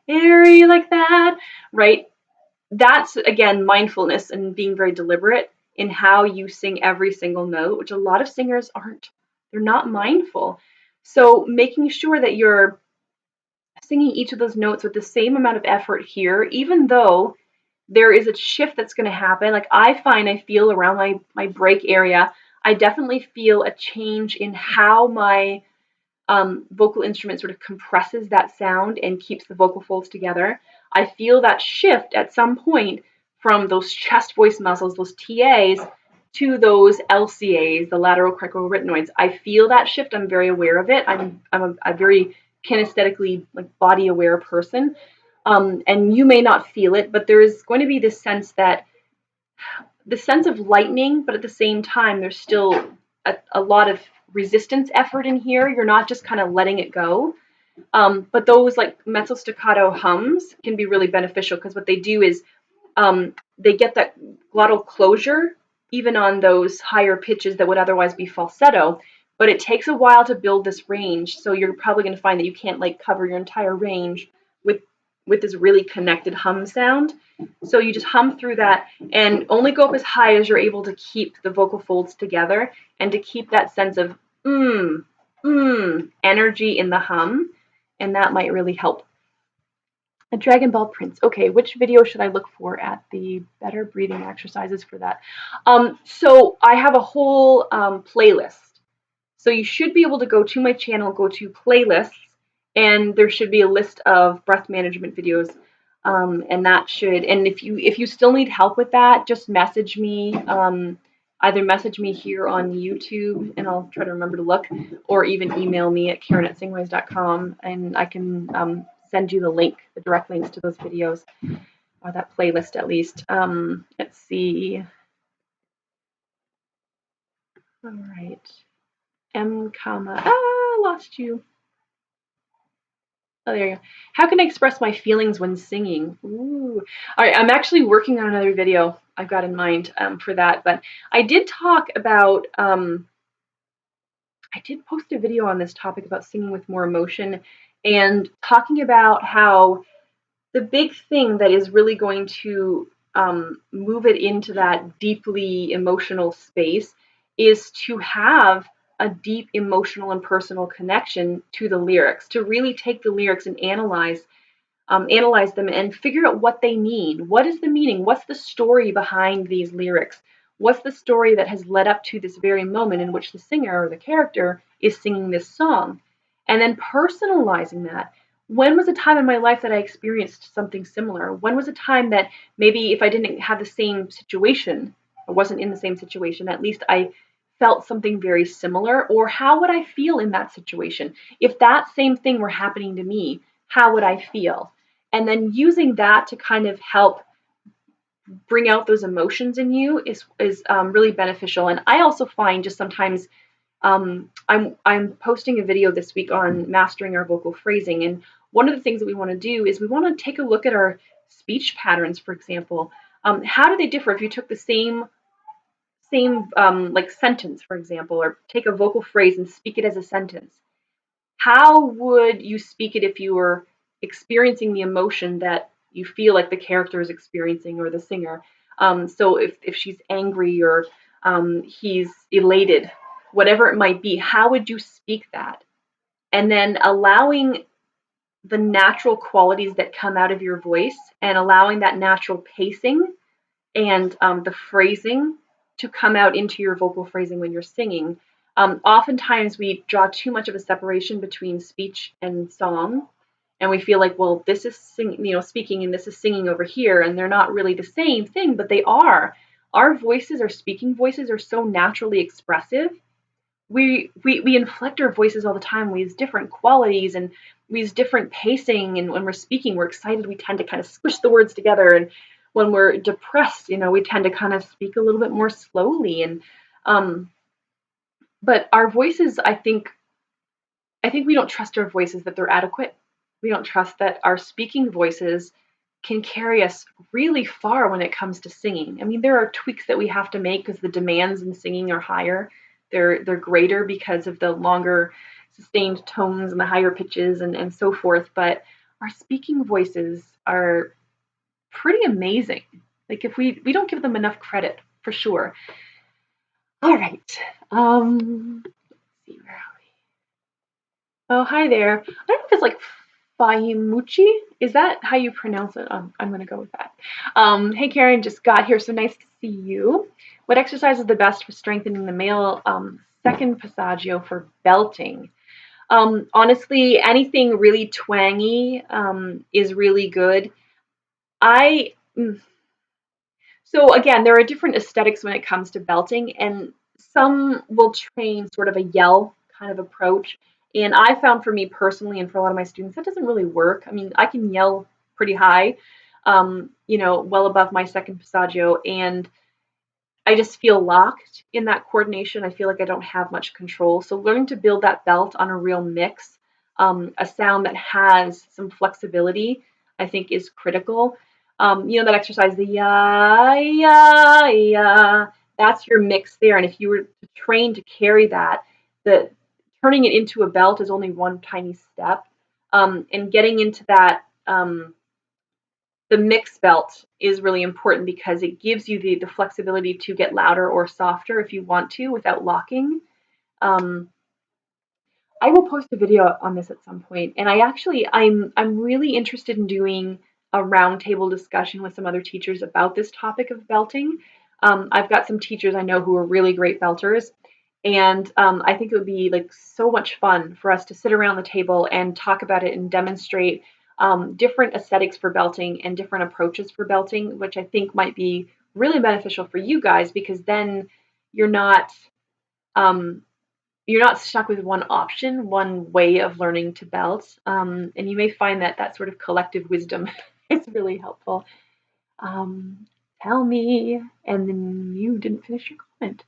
airy like that, right? That's again mindfulness and being very deliberate in how you sing every single note, which a lot of singers aren't. They're not mindful. So making sure that you're singing each of those notes with the same amount of effort here, even though there is a shift that's going to happen. Like I feel around my break area, I definitely feel a change in how my vocal instrument sort of compresses that sound and keeps the vocal folds together. I feel that shift at some point from those chest voice muscles, those TAs, to those LCAs, the lateral cricoarytenoids. I feel that shift. I'm very aware of it. I'm a very kinesthetically like body aware person. And you may not feel it, but there is going to be this sense that the sense of lightning, but at the same time, there's still a lot of resistance effort in here. You're not just kind of letting it go. But those like mezzo staccato hums can be really beneficial because what they do is they get that glottal closure even on those higher pitches that would otherwise be falsetto. But it takes a while to build this range, so you're probably going to find that you can't like cover your entire range with this really connected hum sound. So you just hum through that and only go up as high as you're able to keep the vocal folds together and to keep that sense of energy in the hum, and that might really help. A Dragon Ball Prince. Okay, which video should I look for at the better breathing exercises for that? So I have a whole playlist. So you should be able to go to my channel, go to playlists, and there should be a list of breath management videos. And that should, and if you still need help with that, just message me. Either message me here on YouTube, and I'll try to remember to look, or even email me at karen@singwise.com, and I can send you the link, the direct links to those videos, or that playlist at least. Let's see. All right. M, comma, lost you. Oh, there you go. How can I express my feelings when singing? Ooh. All right, I'm actually working on another video I've got in mind for that, but I did talk about, I did post a video on this topic about singing with more emotion and talking about how the big thing that is really going to move it into that deeply emotional space is to have a deep emotional and personal connection to the lyrics, to really take the lyrics and analyze them and figure out what they mean. What is the meaning? What's the story behind these lyrics? What's the story that has led up to this very moment in which the singer or the character is singing this song? And then personalizing that. When was a time in my life that I experienced something similar? When was a time that maybe if I didn't have the same situation, I wasn't in the same situation, at least I felt something very similar? Or how would I feel in that situation? If that same thing were happening to me, how would I feel? And then using that to kind of help bring out those emotions in you is really beneficial. And I also find just sometimes I'm posting a video this week on mastering our vocal phrasing, and one of the things that we want to do is we want to take a look at our speech patterns, for example. How do they differ if you took the same like sentence, for example, or take a vocal phrase and speak it as a sentence? How would you speak it if you were experiencing the emotion that you feel like the character is experiencing or the singer? So if she's angry or he's elated, whatever it might be, how would you speak that? And then allowing the natural qualities that come out of your voice and allowing that natural pacing and the phrasing to come out into your vocal phrasing when you're singing. Oftentimes we draw too much of a separation between speech and song, and we feel like, well, this is speaking, and this is singing over here, and they're not really the same thing, but they are. Our voices, our speaking voices, are so naturally expressive. We inflect our voices all the time. We use different qualities and we use different pacing. And when we're speaking, we're excited. We tend to kind of squish the words together. And when we're depressed, we tend to kind of speak a little bit more slowly. And but our voices, I think we don't trust our voices that they're adequate. We don't trust that our speaking voices can carry us really far when it comes to singing. I mean, there are tweaks that we have to make because the demands in singing are higher. They're greater because of the longer sustained tones and the higher pitches and so forth. But our speaking voices are pretty amazing. Like if we don't give them enough credit for sure. All right. Let's see where are we? Oh, hi there. I don't know if it's like Fahimuchi. Is that how you pronounce it? I'm going to go with that. Hey, Karen, just got here, so nice to see you. What exercise is the best for strengthening the male second passaggio for belting? Honestly, anything really twangy is really good. I So again, there are different aesthetics when it comes to belting, and some will train sort of a yell kind of approach. And I found for me personally, and for a lot of my students, that doesn't really work. I mean, I can yell pretty high, well above my second passaggio, and I just feel locked in that coordination. I feel like I don't have much control. So learning to build that belt on a real mix, a sound that has some flexibility, I think is critical. That exercise, the ya, ya, ya, that's your mix there. And if you were trained to carry that, the turning it into a belt is only one tiny step. And getting into that, the mix belt is really important because it gives you the flexibility to get louder or softer if you want to without locking. Um, I will post a video on this at some point, and I'm really interested in doing a roundtable discussion with some other teachers about this topic of belting. I've got some teachers I know who are really great belters, and I think it would be like so much fun for us to sit around the table and talk about it and demonstrate different aesthetics for belting and different approaches for belting, which I think might be really beneficial for you guys because then you're not um, you're not stuck with one option, one way of learning to belt, and you may find that that sort of collective wisdom is really helpful. Um, Tell me, and then you didn't finish your comment.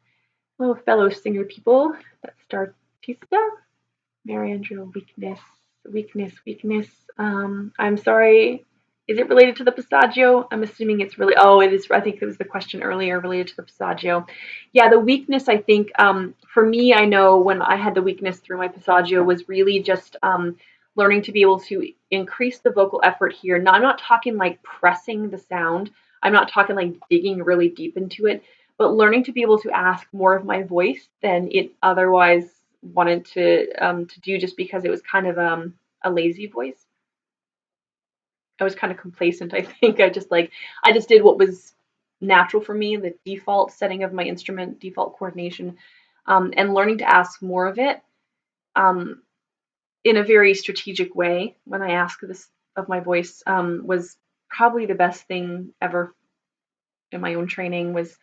Hello, fellow singer people. That's Startista. Mariandra, weakness, weakness, weakness. I'm sorry. Is it related to the Passaggio? I'm assuming it's really. Oh, it is. I think it was the question earlier related to the Passaggio. Yeah, the weakness. I think for me, I know when I had the weakness through my Passaggio was really just learning to be able to increase the vocal effort here. Now, I'm not talking like pressing the sound. I'm not talking like digging really deep into it, but learning to be able to ask more of my voice than it otherwise wanted to do, just because it was kind of a lazy voice. I was kind of complacent. I think I just did what was natural for me, the default setting of my instrument, default coordination, and learning to ask more of it um, in a very strategic way when I ask this of my voice was probably the best thing ever in my own training. Was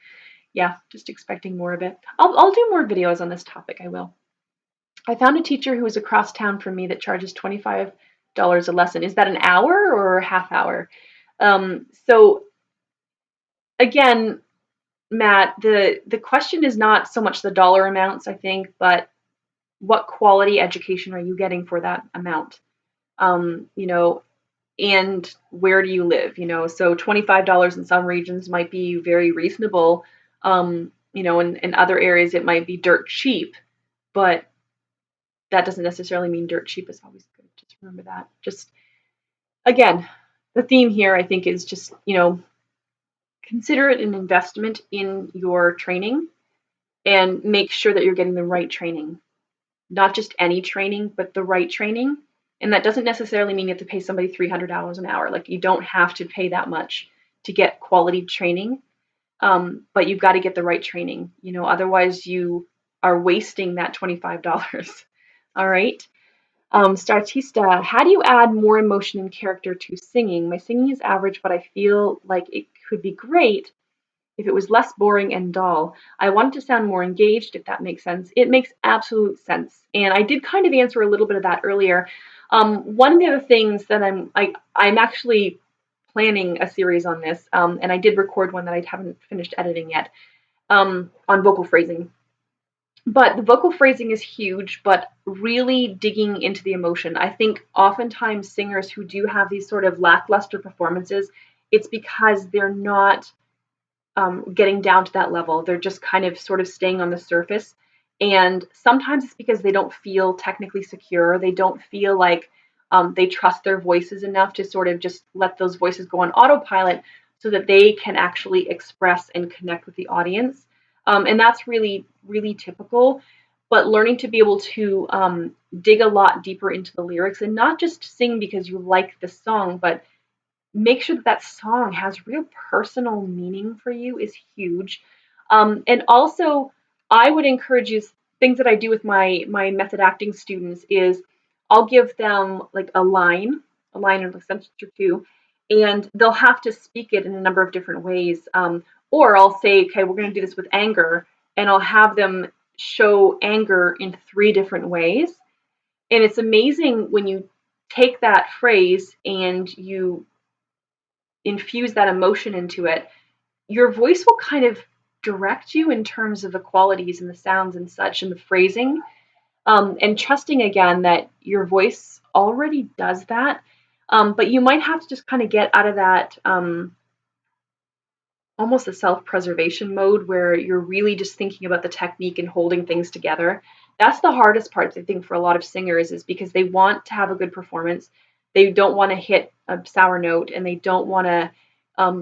yeah, just expecting more of it. I'll do more videos on this topic. I will. I found a teacher who is across town from me that charges $25 a lesson. Is that an hour or a half hour? So again, Matt, the question is not so much the dollar amounts, I think, but what quality education are you getting for that amount? You know, and where do you live? You know, so $25 in some regions might be very reasonable. You know, in other areas it might be dirt cheap, but that doesn't necessarily mean dirt cheap is always good. Just remember that. Just again, the theme here I think is just, consider it an investment in your training and make sure that you're getting the right training. Not just any training, but the right training. And that doesn't necessarily mean you have to pay somebody $300 an hour. Like, you don't have to pay that much to get quality training. But you've got to get the right training. Otherwise you are wasting that $25. All right. Startista, how do you add more emotion and character to singing? My singing is average, but I feel like it could be great if it was less boring and dull. I want it to sound more engaged, if that makes sense. It makes absolute sense. And I did kind of answer a little bit of that earlier. One of the other things that I'm actually planning a series on this, and I did record one that I haven't finished editing yet, on vocal phrasing. But the vocal phrasing is huge, but really digging into the emotion. I think oftentimes singers who do have these sort of lackluster performances, it's because they're not getting down to that level. They're just kind of sort of staying on the surface. And sometimes it's because they don't feel technically secure. They don't feel like they trust their voices enough to sort of just let those voices go on autopilot so that they can actually express and connect with the audience. And that's really, really typical. But learning to be able to dig a lot deeper into the lyrics and not just sing because you like the song, but make sure that that song has real personal meaning for you is huge. And also, I would encourage you, things that I do with my method acting students is I'll give them like a line or a sentence or two, and they'll have to speak it in a number of different ways. Or I'll say, okay, we're going to do this with anger, and I'll have them show anger in 3 different ways. And it's amazing when you take that phrase and you infuse that emotion into it, your voice will kind of direct you in terms of the qualities and the sounds and such and the phrasing. And trusting again that your voice already does that. But you might have to just kind of get out of that almost a self-preservation mode where you're really just thinking about the technique and holding things together. That's the hardest part, I think, for a lot of singers, is because they want to have a good performance. They don't want to hit a sour note, and they don't want to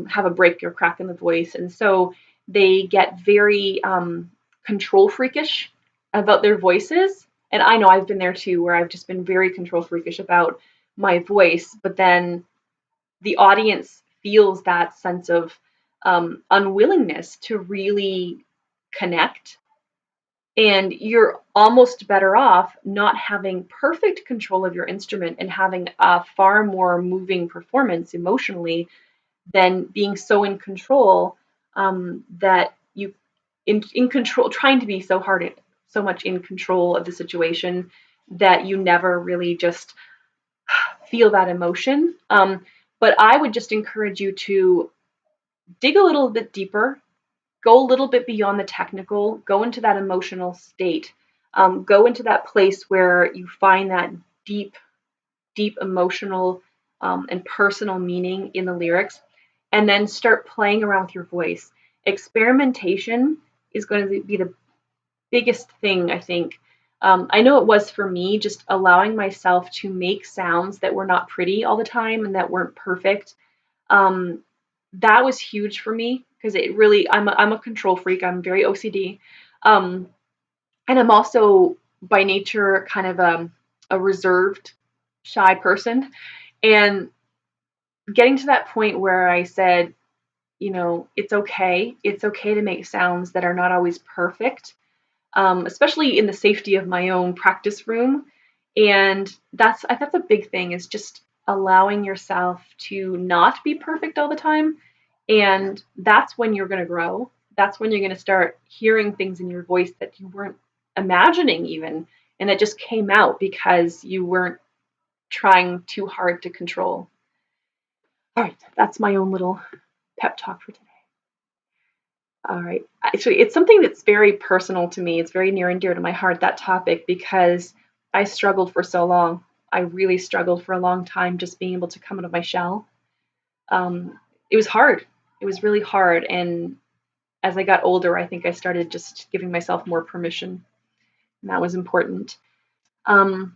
have a break or crack in the voice. And so they get very control freakish about their voices. And I know I've been there too, where I've just been very control freakish about my voice, but then the audience feels that sense of unwillingness to really connect. And you're almost better off not having perfect control of your instrument and having a far more moving performance emotionally than being so in control that you in control, trying to be so hard, so much in control of the situation that you never really just feel that emotion. But I would just encourage you to dig a little bit deeper, go a little bit beyond the technical, go into that emotional state, go into that place where you find that deep, deep emotional and personal meaning in the lyrics, and then start playing around with your voice. Experimentation is going to be the biggest thing, I think. I know it was for me, just allowing myself to make sounds that were not pretty all the time and that weren't perfect. Um, that was huge for me because it really, I'm a control freak. I'm very OCD. Um, and I'm also by nature kind of a reserved, shy person. And getting to that point where I said, it's okay. It's okay to make sounds that are not always perfect, especially in the safety of my own practice room. And that's a big thing, is just allowing yourself to not be perfect all the time. And that's when you're going to grow. That's when you're going to start hearing things in your voice that you weren't imagining even, and that just came out because you weren't trying too hard to control. All right, that's my own little pep talk for today. All right. Actually, it's something that's very personal to me. It's very near and dear to my heart, that topic, because I struggled for so long. I really struggled for a long time just being able to come out of my shell. It was hard. It was really hard. And as I got older, I think I started just giving myself more permission. And that was important. Um,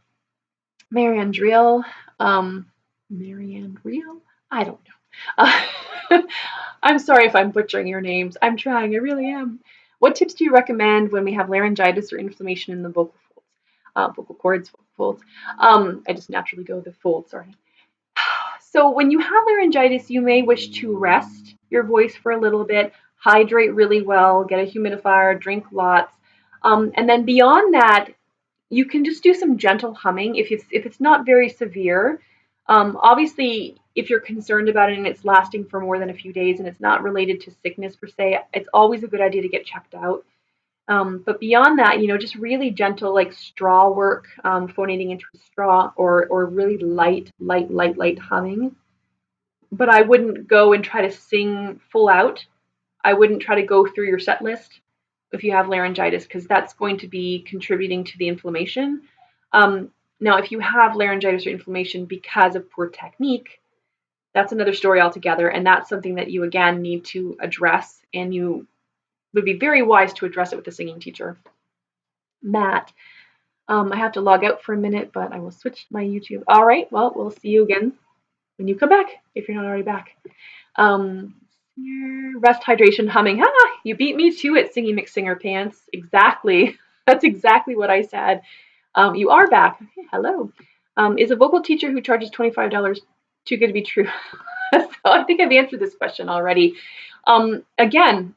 Marianne Driel, Marianne Driel? I don't know. I'm sorry if I'm butchering your names. I'm trying, I really am. What tips do you recommend when we have laryngitis or inflammation in the vocal folds? Vocal cords, vocal folds. I just naturally go with the folds, sorry. So when you have laryngitis, you may wish to rest your voice for a little bit, hydrate really well, get a humidifier, drink lots. And then beyond that, you can just do some gentle humming if it's not very severe. Obviously, if you're concerned about it and it's lasting for more than a few days and it's not related to sickness per se, it's always a good idea to get checked out. But beyond that, just really gentle, like straw work, phonating into a straw, or really light humming. But I wouldn't go and try to sing full out. I wouldn't try to go through your set list if you have laryngitis, because that's going to be contributing to the inflammation. Now, if you have laryngitis or inflammation because of poor technique, that's another story altogether, and that's something that you again need to address, and you would be very wise to address it with a singing teacher. Matt, I have to log out for a minute, but I will switch my YouTube. All right, well, we'll see you again when you come back, if you're not already back. Rest, hydration, humming. You beat me to it, Singy McSinger Pants. Exactly. That's exactly what I said. You are back. Okay, hello. Is a vocal teacher who charges $25 too good to be true? So I think I've answered this question already. Again,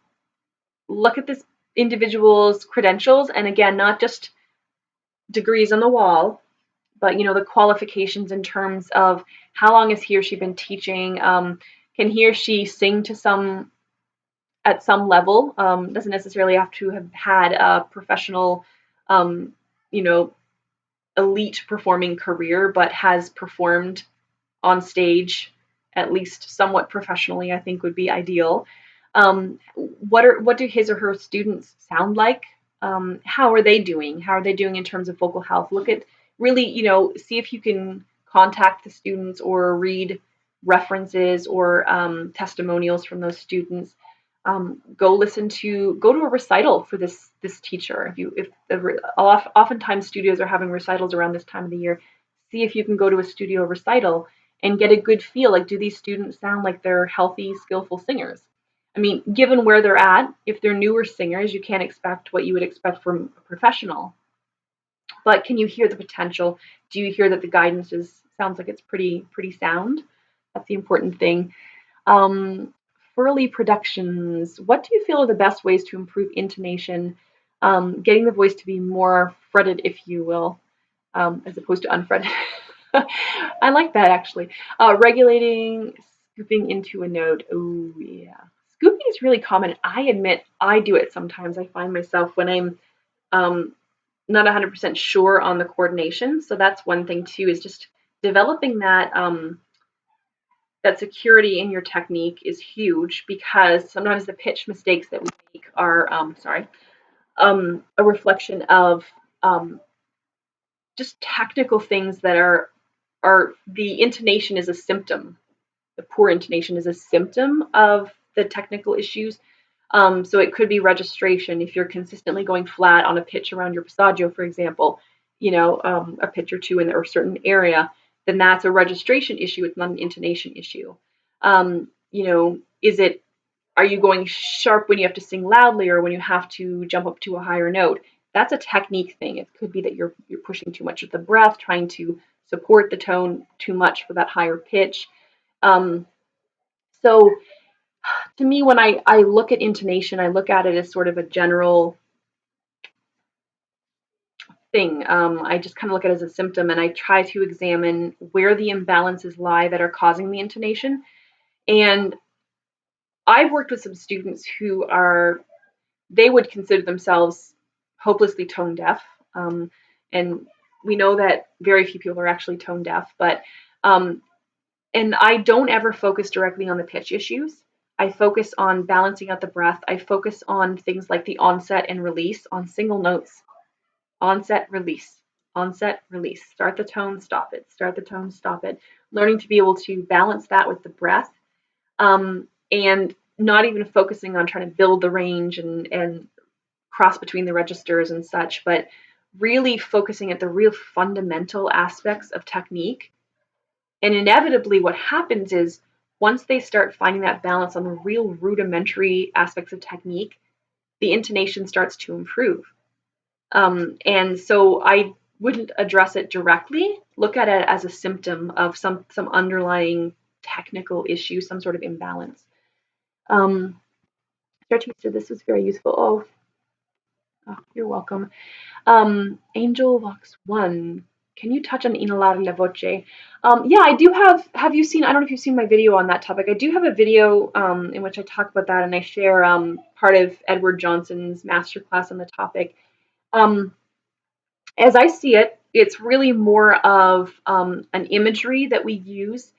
look at this individual's credentials, and again, not just degrees on the wall, but the qualifications in terms of how long has he or she been teaching. Can he or she sing to at some level? Doesn't necessarily have to have had a professional, you know, elite performing career, but has performed on stage at least somewhat professionally, I think would be ideal. What do his or her students sound like? How are they doing? How are they doing in terms of vocal health? Look at really, see if you can contact the students or read references or testimonials from those students. Go to a recital for this teacher. Oftentimes studios are having recitals around this time of the year. See if you can go to a studio recital and get a good feel. Like, do these students sound like they're healthy, skillful singers? I mean, given where they're at, if they're newer singers, you can't expect what you would expect from a professional. But can you hear the potential? Do you hear that the guidance sounds like it's pretty sound? That's the important thing. Furley Productions. What do you feel are the best ways to improve intonation, getting the voice to be more fretted, if you will, as opposed to unfretted? I like that, actually. Regulating, scooping into a note. Oh, yeah. Scooping is really common. I admit I do it sometimes. I find myself when I'm not 100% sure on the coordination. So that's one thing, too, is just developing that that security in your technique is huge, because sometimes the pitch mistakes that we make are, a reflection of just technical things that are the intonation is a symptom. The poor intonation is a symptom of the technical issues. So it could be registration. If you're consistently going flat on a pitch around your passaggio, for example, a pitch or two in a certain area, then that's a registration issue. It's not an intonation issue. Are you going sharp when you have to sing loudly or when you have to jump up to a higher note? That's a technique thing. It could be that you're pushing too much with the breath, trying to support the tone too much for that higher pitch. Um, so to me, when I look at intonation, I look at it as sort of a general thing. I just kind of look at it as a symptom, and I try to examine where the imbalances lie that are causing the intonation. And I've worked with some students who they would consider themselves hopelessly tone deaf. And we know that very few people are actually tone deaf, and I don't ever focus directly on the pitch issues. I focus on balancing out the breath. I focus on things like the onset and release on single notes. Onset, release, onset, release. Start the tone, stop it. Start the tone, stop it. Learning to be able to balance that with the breath, and not even focusing on trying to build the range and cross between the registers and such, but really focusing at the real fundamental aspects of technique. And inevitably, what happens is once they start finding that balance on the real rudimentary aspects of technique, the intonation starts to improve. And so I wouldn't address it directly, look at it as a symptom of some underlying technical issue, some sort of imbalance. Chartista, this was very useful. Oh, you're welcome. Angel Vox 1, can you touch on inhalare la voce? Yeah, I do have you seen, I don't know if you've seen my video on that topic. I do have a video in which I talk about that, and I share part of Edward Johnson's masterclass on the topic. As I see it, it's really more of an imagery that we use,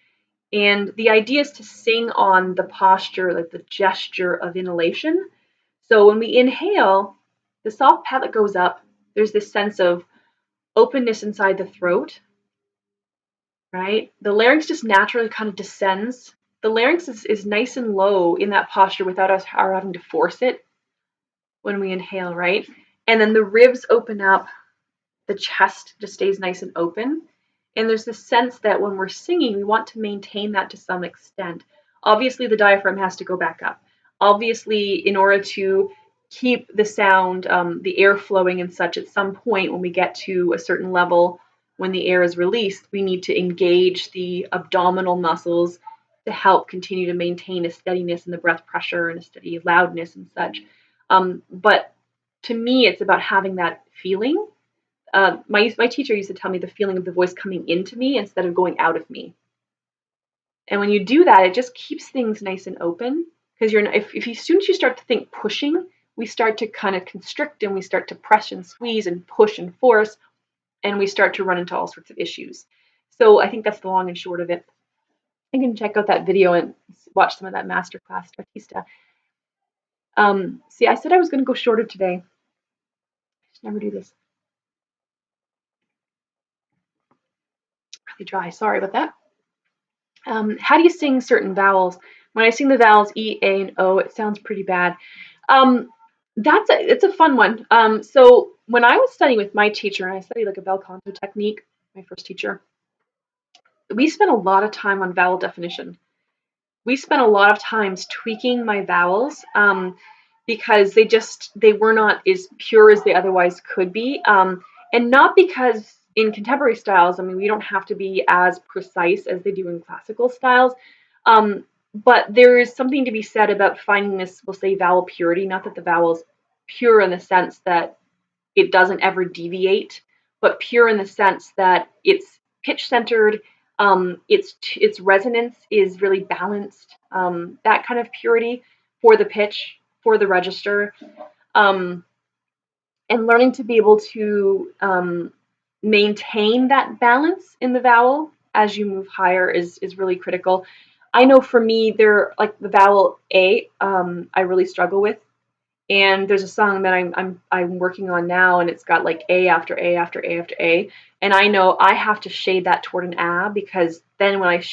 and the idea is to sing on the posture, like the gesture of inhalation. So when we inhale, the soft palate goes up. There's this sense of openness inside the throat, right? The larynx just naturally kind of descends. The larynx is nice and low in that posture without us having to force it when we inhale, right? And then the ribs open up, the chest just stays nice and open. And there's this sense that when we're singing, we want to maintain that to some extent. Obviously, the diaphragm has to go back up. Obviously, in order to keep the sound, the air flowing and such, at some point when we get to a certain level, when the air is released, we need to engage the abdominal muscles to help continue to maintain a steadiness in the breath pressure and a steady loudness and such. But to me, it's about having that feeling. My teacher used to tell me the feeling of the voice coming into me instead of going out of me. And when you do that, it just keeps things nice and open, because as soon as you start to think pushing, we start to kind of constrict, and we start to press and squeeze and push and force, and we start to run into all sorts of issues. So I think that's the long and short of it. You can check out that video and watch some of that masterclass, Artista. See, I said I was going to go shorter today. I should never do this. Really dry. Sorry about that. How do you sing certain vowels? When I sing the vowels E, A, and O, it sounds pretty bad. It's a fun one. So when I was studying with my teacher, and I studied like a bel canto technique, my first teacher, we spent a lot of time on vowel definition. We spent a lot of times tweaking my vowels because they were not as pure as they otherwise could be, and not because in contemporary styles, I mean, we don't have to be as precise as they do in classical styles. But there is something to be said about finding this, we'll say, vowel purity. Not that the vowel's pure in the sense that it doesn't ever deviate, but pure in the sense that it's pitch centered, its resonance is really balanced. That kind of purity for the pitch, for the register, and learning to be able to maintain that balance in the vowel as you move higher is really critical. I know for me, they're like the vowel A, I really struggle with. And there's a song that I'm working on now, and it's got like A after A after A after A, and I know I have to shade that toward an A, because then when I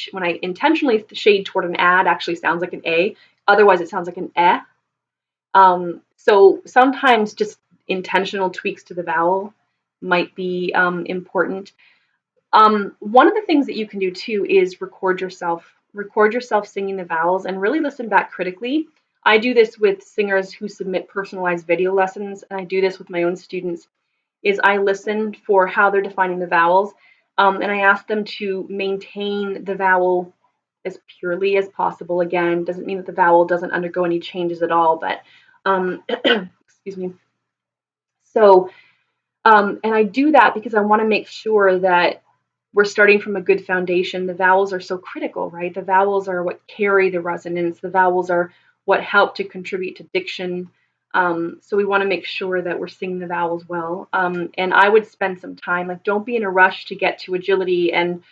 intentionally shade toward an A, it actually sounds like an A. Otherwise, it sounds like an eh. So sometimes just intentional tweaks to the vowel might be important. One of the things that you can do too is record yourself. Record yourself singing the vowels and really listen back critically. I do this with singers who submit personalized video lessons, and I do this with my own students. Is I listen for how they're defining the vowels, and I ask them to maintain the vowel as purely as possible. Again, doesn't mean that the vowel doesn't undergo any changes at all, but excuse me. So, and I do that because I want to make sure that we're starting from a good foundation. The vowels are so critical, right? The vowels are what carry the resonance. The vowels are what help to contribute to diction. So we want to make sure that we're singing the vowels well. And I would spend some time, like, don't be in a rush to get to agility and,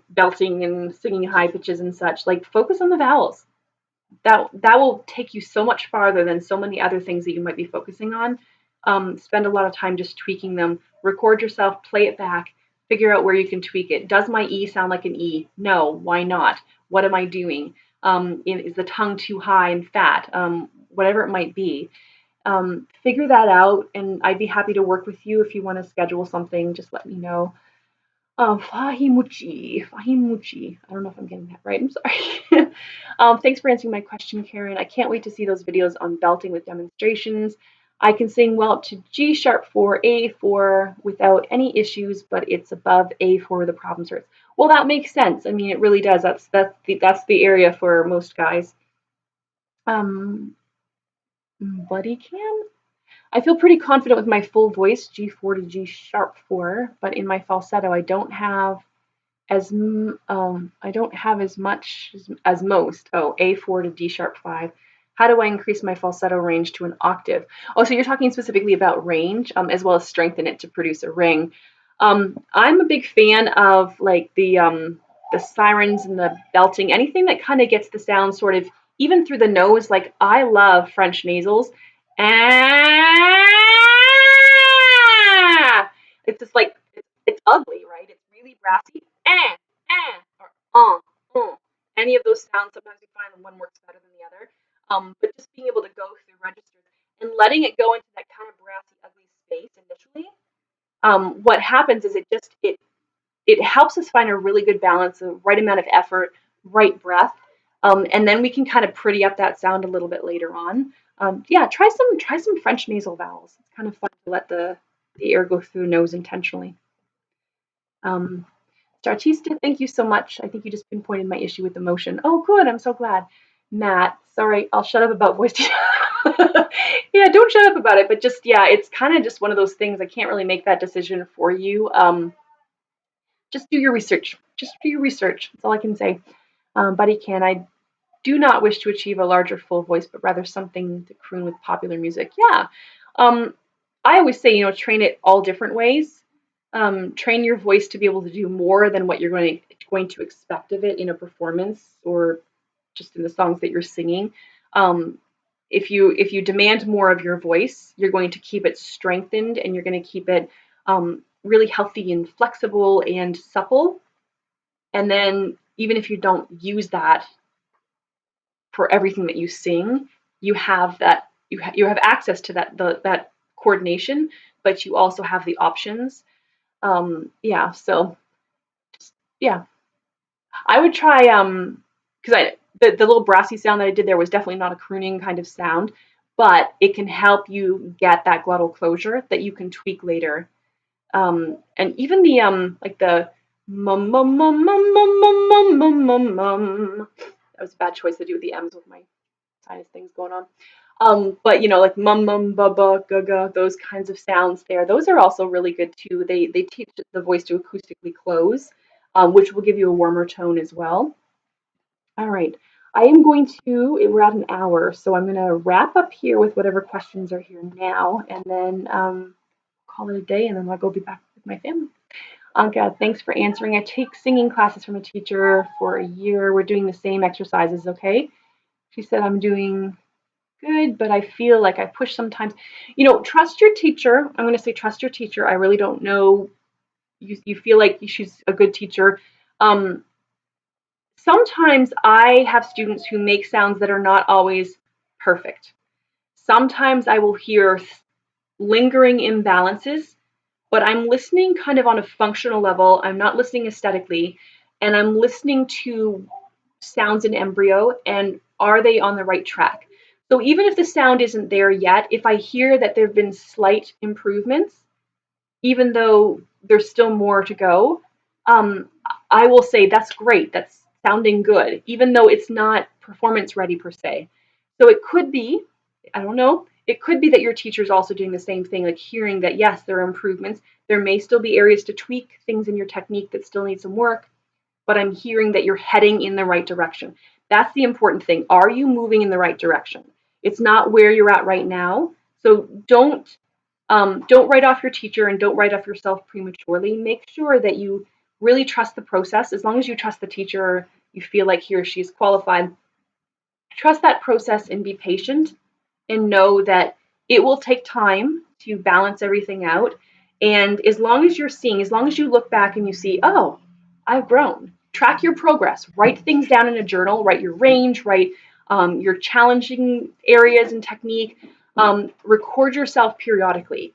belting and singing high pitches and such. Like, focus on the vowels. That will take you so much farther than so many other things that you might be focusing on. Spend a lot of time just tweaking them. Record yourself, play it back, figure out where you can tweak it. Does my E sound like an E? No. Why not? What am I doing? Is the tongue too high and fat? Whatever it might be. Figure that out, and I'd be happy to work with you if you want to schedule something. Just let me know. Fahimuchi. Fahimuchi. I don't know if I'm getting that right. I'm sorry. Thanks for answering my question, Karen. I can't wait to see those videos on belting with demonstrations. I can sing well up to G sharp 4, A4 without any issues, but it's above A4 where the problem starts. Well, that makes sense. I mean, it really does. That's the area for most guys. Buddy can. I feel pretty confident with my full voice, G4 to G sharp 4, but in my falsetto, I don't have as much as most. Oh, A4 to D sharp 5. How do I increase my falsetto range to an octave? Oh, so you're talking specifically about range, as well as strengthen it to produce a ring. I'm a big fan of like the sirens and the belting, anything that kind of gets the sound sort of even through the nose. Like, I love French nasals. Ah! It's just like it's ugly, right? It's really brassy. Or Any of those sounds, sometimes you find that one works better than the other. But just being able to go through registers and letting it go into that kind of brassy, ugly space initially. What happens is it helps us find a really good balance, the right amount of effort, right breath, and then we can kind of pretty up that sound a little bit later on. Yeah, try some French nasal vowels. It's kind of fun to let the air go through the nose intentionally. Startista, thank you so much. I think you just pinpointed my issue with emotion. Oh, good. I'm so glad. Matt, sorry, I'll shut up about voice. Yeah, don't shut up about it, but just, yeah, it's kind of just one of those things. I can't really make that decision for you. Just do your research. Just do your research. That's all I can say. Buddy can. I do not wish to achieve a larger full voice, but rather something to croon with popular music. Yeah. I always say, train it all different ways. Train your voice to be able to do more than what you're going to expect of it in a performance or just in the songs that you're singing. If you demand more of your voice, you're going to keep it strengthened, and you're going to keep it really healthy and flexible and supple. And then even if you don't use that for everything that you sing, you have that you have access to that coordination, but you also have the options. Yeah, so yeah, I would try because the little brassy sound that I did there was definitely not a crooning kind of sound, but it can help you get that glottal closure that you can tweak later. And even the like the mum mum mum mum mum mum mum mum mum. That was a bad choice to do with the M's with my sinus things going on. But like mum mum baba gaga, those kinds of sounds there. Those are also really good too. They teach the voice to acoustically close, which will give you a warmer tone as well. All right. I am going to, we're at an hour, so I'm going to wrap up here with whatever questions are here now, and then call it a day, and then I'll go be back with my family. Anka, thanks for answering. I take singing classes from a teacher for a year. We're doing the same exercises, okay? She said I'm doing good, but I feel like I push sometimes. Trust your teacher. I'm going to say trust your teacher. I really don't know. You feel like she's a good teacher. Um, Sometimes I have students who make sounds that are not always perfect. Sometimes I will hear lingering imbalances, but I'm listening kind of on a functional level. I'm not listening aesthetically, and I'm listening to sounds in embryo and are they on the right track? So even if the sound isn't there yet, if I hear that there have been slight improvements, even though there's still more to go, um, I will say that's great. That's sounding good, even though it's not performance ready per se. So it could be, I don't know, it could be that your teacher's also doing the same thing, like hearing that yes, there are improvements. There may still be areas to tweak, things in your technique that still need some work, but I'm hearing that you're heading in the right direction. That's the important thing. Are you moving in the right direction? It's not where you're at right now. So don't write off your teacher and don't write off yourself prematurely. Make sure that you really trust the process. As long as you trust the teacher, you feel like he or she is qualified. Trust that process and be patient and know that it will take time to balance everything out. And as long as you look back and you see, oh, I've grown, track your progress, write things down in a journal, write your range, write your challenging areas and technique, record yourself periodically,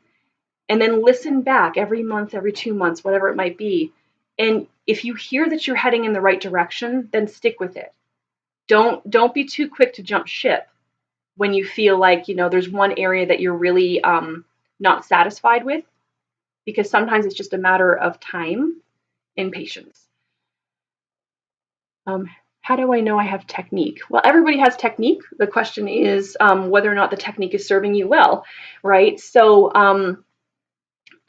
and then listen back every month, every 2 months, whatever it might be. And if you hear that you're heading in the right direction, then stick with it. Don't be too quick to jump ship when you feel like there's one area that you're really not satisfied with, because sometimes it's just a matter of time and patience. um, how do I know I have technique? Well, everybody has technique. The question is whether or not the technique is serving you well, right? So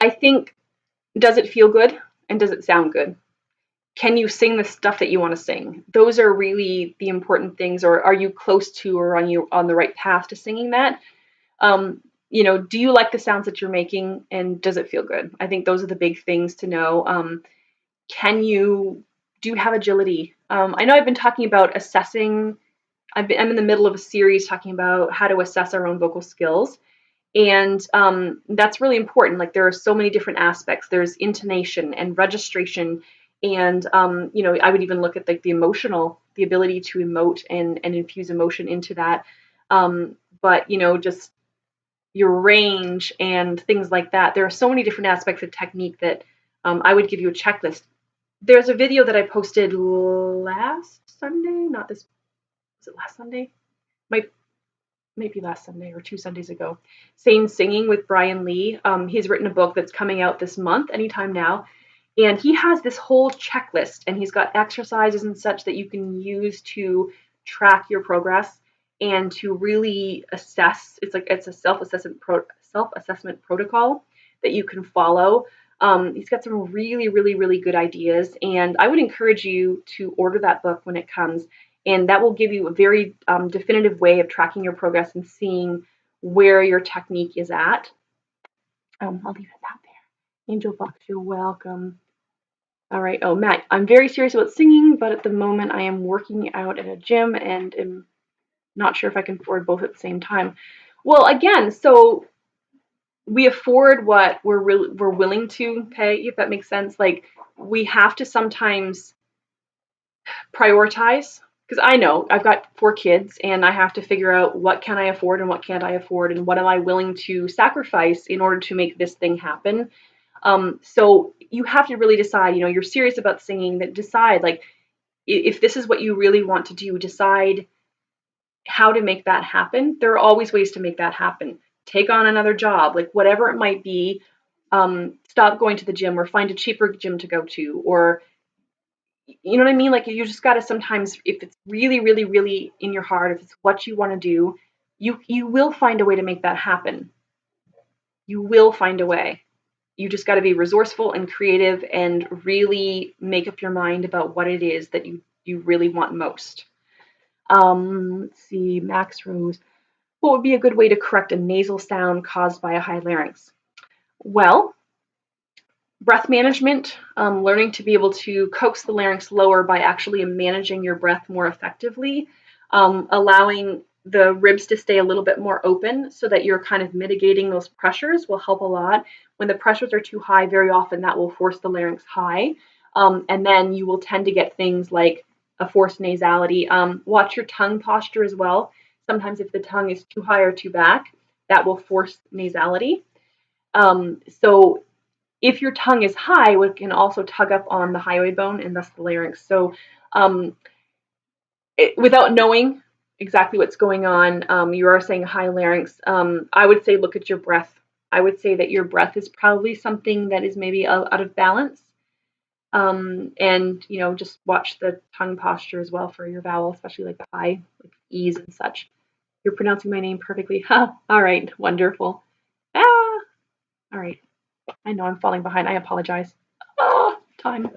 I think, does it feel good and does it sound good? Can you sing the stuff that you want to sing? Those are really the important things. Or are you close to, or on you on the right path to singing that? um, do you like the sounds that you're making and does it feel good? I think those are the big things to know. Can you do you have agility? I know I've been talking about assessing. I'm in the middle of a series talking about how to assess our own vocal skills, and that's really important. Like, there are so many different aspects. There's intonation and registration, and I would even look at like the ability to emote and infuse emotion into that. But just your range and things like that. There are so many different aspects of technique that I would give you a checklist. There's a video that I posted last Sunday, not this, was it last Sunday? Might Maybe last Sunday or 2 Sundays ago. Sane Singing with Brian Lee. He's written a book that's coming out this month, anytime now. And he has this whole checklist, and he's got exercises and such that you can use to track your progress and to really assess. It's a self-assessment protocol that you can follow. He's got some really, really, really good ideas, and I would encourage you to order that book when it comes, and that will give you a very definitive way of tracking your progress and seeing where your technique is at. I'll leave it out there. Angel Fox, you're welcome. All right. Oh, Matt, I'm very serious about singing, but at the moment I am working out at a gym and am not sure if I can afford both at the same time. Well, again, so we afford what we're willing to pay, if that makes sense. Like, we have to sometimes prioritize, because I know I've got 4 kids and I have to figure out what can I afford and what can't I afford and what am I willing to sacrifice in order to make this thing happen. So you have to really decide, you're serious about singing, that decide, like, if this is what you really want to do, decide how to make that happen. There are always ways to make that happen. Take on another job, like whatever it might be. Stop going to the gym or find a cheaper gym to go to, or you know what I mean? Like, you just got to sometimes, if it's really, really, really in your heart, if it's what you want to do, you will find a way to make that happen. You will find a way. You just got to be resourceful and creative and really make up your mind about what it is that you really want most. Let's see, Max Rose. What would be a good way to correct a nasal sound caused by a high larynx? Well, breath management, learning to be able to coax the larynx lower by actually managing your breath more effectively, allowing the ribs to stay a little bit more open so that you're kind of mitigating those pressures will help a lot. When the pressures are too high, very often that will force the larynx high. And then you will tend to get things like a forced nasality. Watch your tongue posture as well. Sometimes if the tongue is too high or too back, that will force nasality. So if your tongue is high, it can also tug up on the hyoid bone and thus the larynx. So um, without knowing exactly what's going on, you are saying high larynx. I would say look at your breath. I would say that your breath is probably something that is maybe out of balance. And just watch the tongue posture as well for your vowel, especially like the high, like E's and such. You're pronouncing my name perfectly. Huh. All right, wonderful. Ah, all right. I know I'm falling behind. I apologize. Oh, time.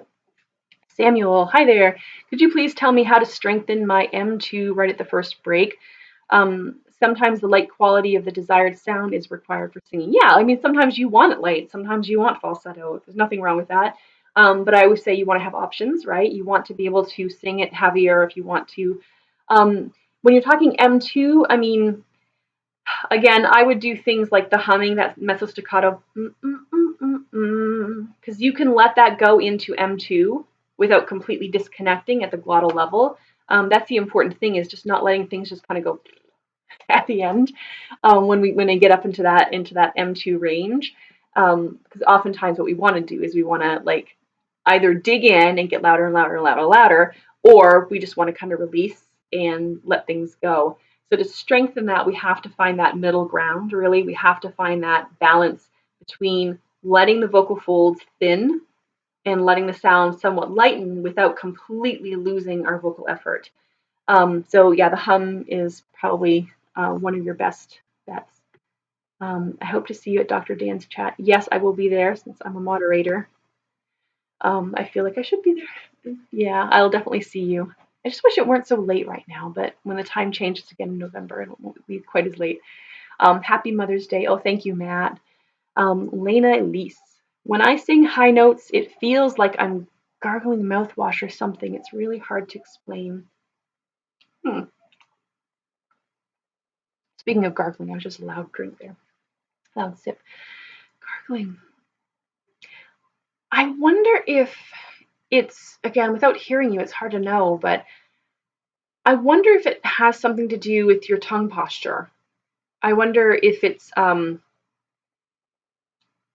Samuel, hi there. Could you please tell me how to strengthen my M2 right at the first break? Sometimes the light quality of the desired sound is required for singing. Yeah, I mean, sometimes you want it light, sometimes you want falsetto. There's nothing wrong with that. But I always say you want to have options, right? You want to be able to sing it heavier if you want to. When you're talking M2, I mean, again, I would do things like the humming, that mezzo staccato, because you can let that go into M2 without completely disconnecting at the glottal level. That's the important thing, is just not letting things just kind of go at the end when they get up into that M2 range. Because oftentimes what we want to do is we want to like either dig in and get louder and louder and louder and louder, or we just want to kind of release and let things go. So to strengthen that, we have to find that middle ground, really. We have to find that balance between letting the vocal folds thin and letting the sound somewhat lighten without completely losing our vocal effort. So yeah, the hum is probably one of your best bets. I hope to see you at Dr. Dan's chat. Yes, I will be there since I'm a moderator. I feel like I should be there. Yeah, I'll definitely see you. I just wish it weren't so late right now, but when the time changes again in November, it won't be quite as late. Happy Mother's Day. Oh, thank you, Matt. Lena Elise. When I sing high notes, it feels like I'm gargling mouthwash or something. It's really hard to explain. Hmm. Speaking of gargling, I was just a loud drink there. Loud sip. Gargling. I wonder if it's, again, without hearing you, it's hard to know, but I wonder if it has something to do with your tongue posture. I wonder if it's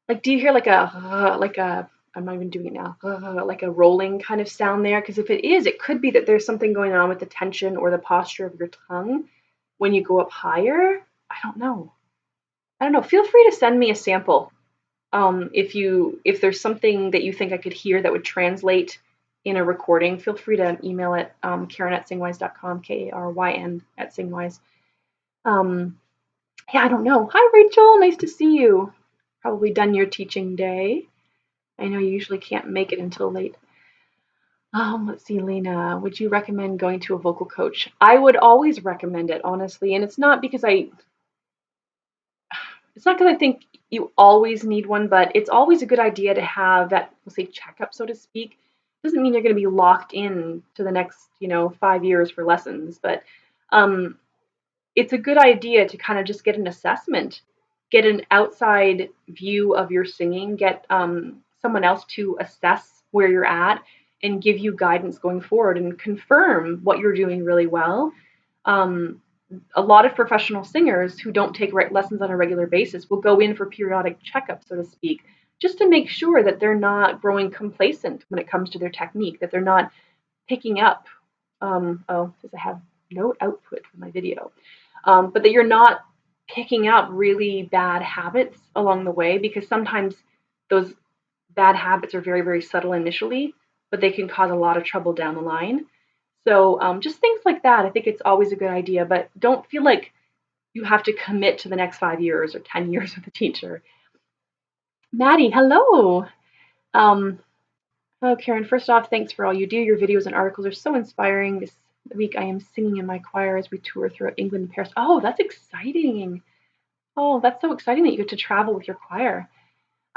like, do you hear I'm not even doing it now, like a rolling kind of sound there? Because if it is, it could be that there's something going on with the tension or the posture of your tongue when you go up higher. I don't know. Feel free to send me a sample. If there's something that you think I could hear that would translate in a recording, feel free to email it, Karen@singwise.com, Karyn@singwise. Yeah, I don't know. Hi, Rachel. Nice to see you. Probably done your teaching day. I know you usually can't make it until late. Let's see, Lena. Would you recommend going to a vocal coach? I would always recommend it, honestly, and it's not because I think you always need one, but it's always a good idea to have that, let's say, checkup, so to speak. Doesn't mean you're going to be locked in to the next, 5 years for lessons, but um, it's a good idea to kind of just get an assessment, get an outside view of your singing, get someone else to assess where you're at and give you guidance going forward and confirm what you're doing really well. Um, a lot of professional singers who don't take lessons on a regular basis will go in for periodic checkups, so to speak, just to make sure that they're not growing complacent when it comes to their technique, that they're not picking up. Because I have no output for my video, but that you're not picking up really bad habits along the way, because sometimes those bad habits are very, very subtle initially, but they can cause a lot of trouble down the line. So just things like that. I think it's always a good idea, but don't feel like you have to commit to the next 5 years or 10 years with a teacher. Maddie, hello. Um, Hello, Karen. First off, thanks for all you do. Your videos and articles are so inspiring. This week I am singing in my choir as we tour throughout England and Paris. Oh, that's exciting. Oh, that's so exciting that you get to travel with your choir.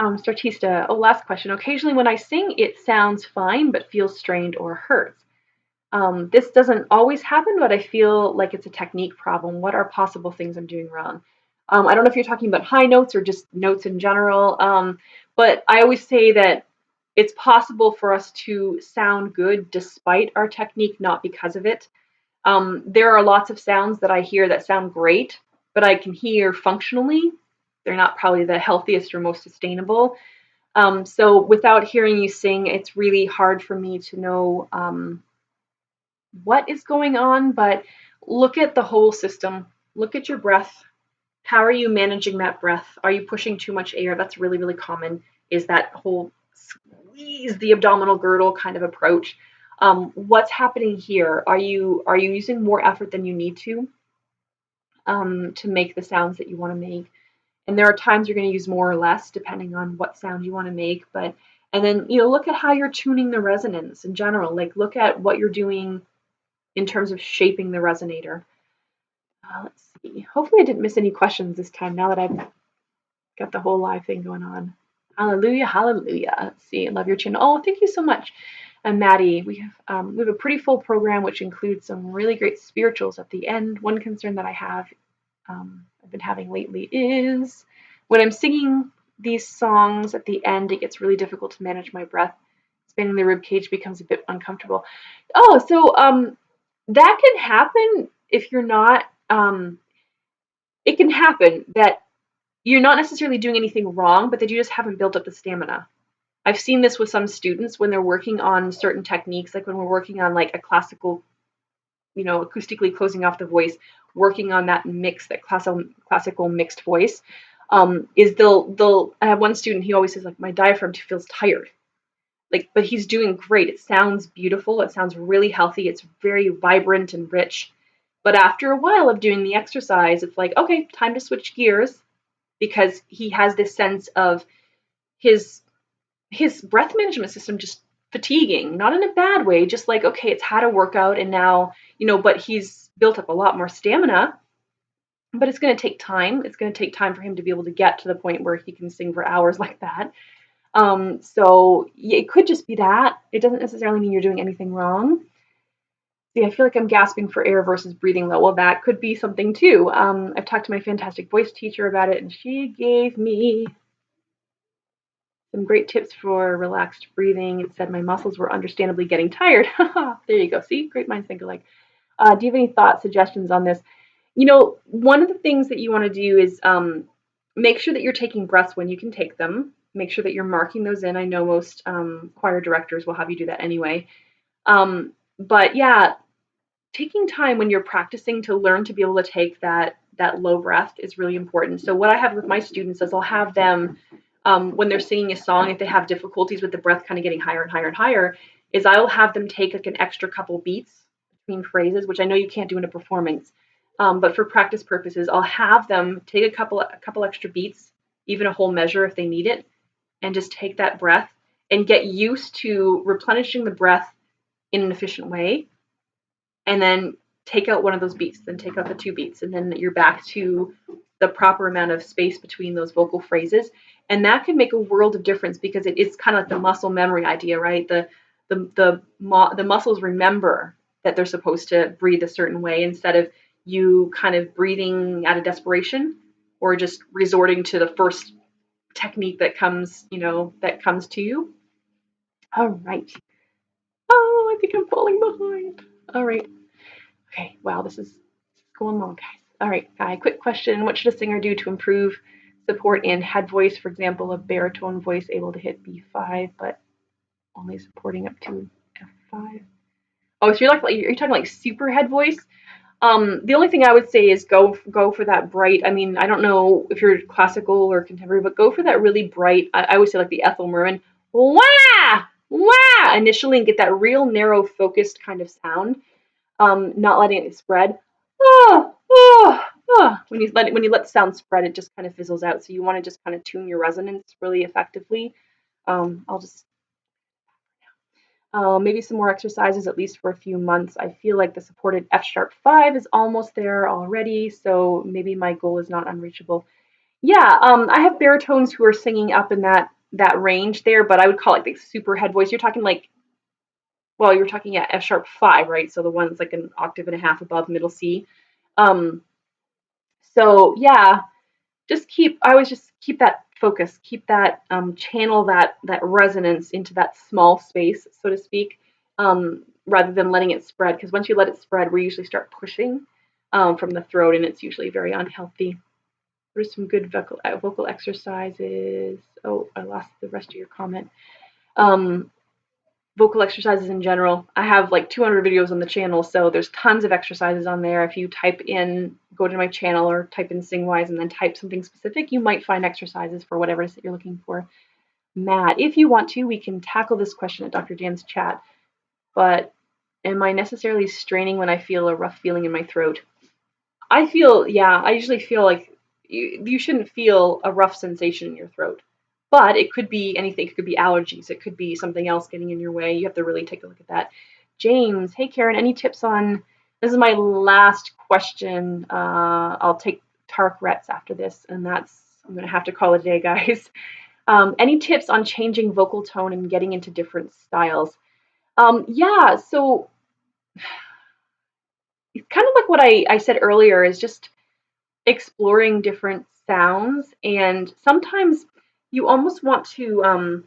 Startista, oh, last question. Occasionally when I sing, it sounds fine, but feels strained or hurts. This doesn't always happen, but I feel like it's a technique problem. What are possible things I'm doing wrong? I don't know if you're talking about high notes or just notes in general, but I always say that it's possible for us to sound good despite our technique, not because of it. There are lots of sounds that I hear that sound great, but I can hear functionally. They're not probably the healthiest or most sustainable. So without hearing you sing, it's really hard for me to know what is going on, but look at the whole system. Look at your breath. How are you managing that breath? Are you pushing too much air? That's really, really common, is that whole squeeze the abdominal girdle kind of approach. What's happening here? Are you using more effort than you need to make the sounds that you want to make? And there are times you're going to use more or less depending on what sound you want to make. But and then look at how you're tuning the resonance in general. Like look at what you're doing in terms of shaping the resonator. Let's see. Hopefully I didn't miss any questions this time now that I've got the whole live thing going on. Hallelujah, hallelujah. Let's see. I love your channel. Oh, thank you so much. And Maddie, we have a pretty full program which includes some really great spirituals at the end. One concern that I have I've been having lately is when I'm singing these songs at the end, it gets really difficult to manage my breath. Expanding the rib cage becomes a bit uncomfortable. Oh, so that can happen if you're not. It can happen that you're not necessarily doing anything wrong, but that you just haven't built up the stamina. I've seen this with some students when they're working on certain techniques, like when we're working on like a classical, acoustically closing off the voice, working on that mix, that classical mixed voice. Is they'll I have one student, he always says like my diaphragm feels tired. Like, but he's doing great. It sounds beautiful. It sounds really healthy. It's very vibrant and rich. But after a while of doing the exercise, it's like, okay, time to switch gears because he has this sense of his his breath management system just fatiguing, not in a bad way, just like, okay, it's had a workout and now, but he's built up a lot more stamina, but it's going to take time. It's going to take time for him to be able to get to the point where he can sing for hours like that. So it could just be that. It doesn't necessarily mean you're doing anything wrong. See, I feel like I'm gasping for air versus breathing low. Well, that could be something too. I've talked to my fantastic voice teacher about it, and she gave me some great tips for relaxed breathing. It said my muscles were understandably getting tired. There you go. See, great minds think alike. Do you have any thoughts, suggestions on this? One of the things that you want to do is make sure that you're taking breaths when you can take them. Make sure that you're marking those in. I know most choir directors will have you do that anyway. But yeah, taking time when you're practicing to learn to be able to take that low breath is really important. So what I have with my students is I'll have them when they're singing a song, if they have difficulties with the breath kind of getting higher and higher and higher, is I will have them take like an extra couple beats between phrases, which I know you can't do in a performance. But for practice purposes, I'll have them take a couple extra beats, even a whole measure if they need it, and just take that breath and get used to replenishing the breath in an efficient way, and then take out one of those beats, then take out the two beats, and then you're back to the proper amount of space between those vocal phrases. And that can make a world of difference because it's kind of like the muscle memory idea, right? The muscles remember that they're supposed to breathe a certain way instead of you kind of breathing out of desperation or just resorting to the first technique that comes to you. All right. Oh, I think I'm falling behind. All right. Okay. Wow, this is going long, guys. All right, Guy, quick question. What should a singer do to improve support in head voice? For example, a baritone voice able to hit B5, but only supporting up to F5. Oh, so you're talking like super head voice? The only thing I would say is go for that bright. I mean, I don't know if you're classical or contemporary, but go for that really bright. I would say like the Ethel Merman, wah wah initially, and get that real narrow, focused kind of sound. Not letting it spread. Ah, ah, ah. When you let the sound spread, it just kind of fizzles out. So you want to just kind of tune your resonance really effectively. I'll just maybe some more exercises, at least for a few months. I feel like the supported F sharp 5 is almost there already, so maybe my goal is not unreachable. Yeah, I have baritones who are singing up in that range there, but I would call it like super head voice. You're talking like, well, you're talking at F sharp 5, right? So the one's like an octave and a half above middle C. Um, so yeah, I always just keep that focus, keep that channel that resonance into that small space, so to speak, rather than letting it spread. Because once you let it spread, we usually start pushing from the throat, and it's usually very unhealthy. What are some good vocal exercises? Oh, I lost the rest of your comment. Um, Vocal exercises in general. I have like 200 videos on the channel, so there's tons of exercises on there. If you type in, go to my channel or type in SingWise and then type something specific, you might find exercises for whatever it is that you're looking for. Matt, if you want to, we can tackle this question at Dr. Dan's chat, but am I necessarily straining when I feel a rough feeling in my throat? I usually feel like you shouldn't feel a rough sensation in your throat. But it could be anything. It could be allergies. It could be something else getting in your way. You have to really take a look at that. James, hey Karen, any tips on? This is my last question. I'll take Tark Rets after this, and I'm gonna have to call it a day, guys. Any tips on changing vocal tone and getting into different styles? Yeah, so it's kind of like what I said earlier is just exploring different sounds, and sometimes you almost want to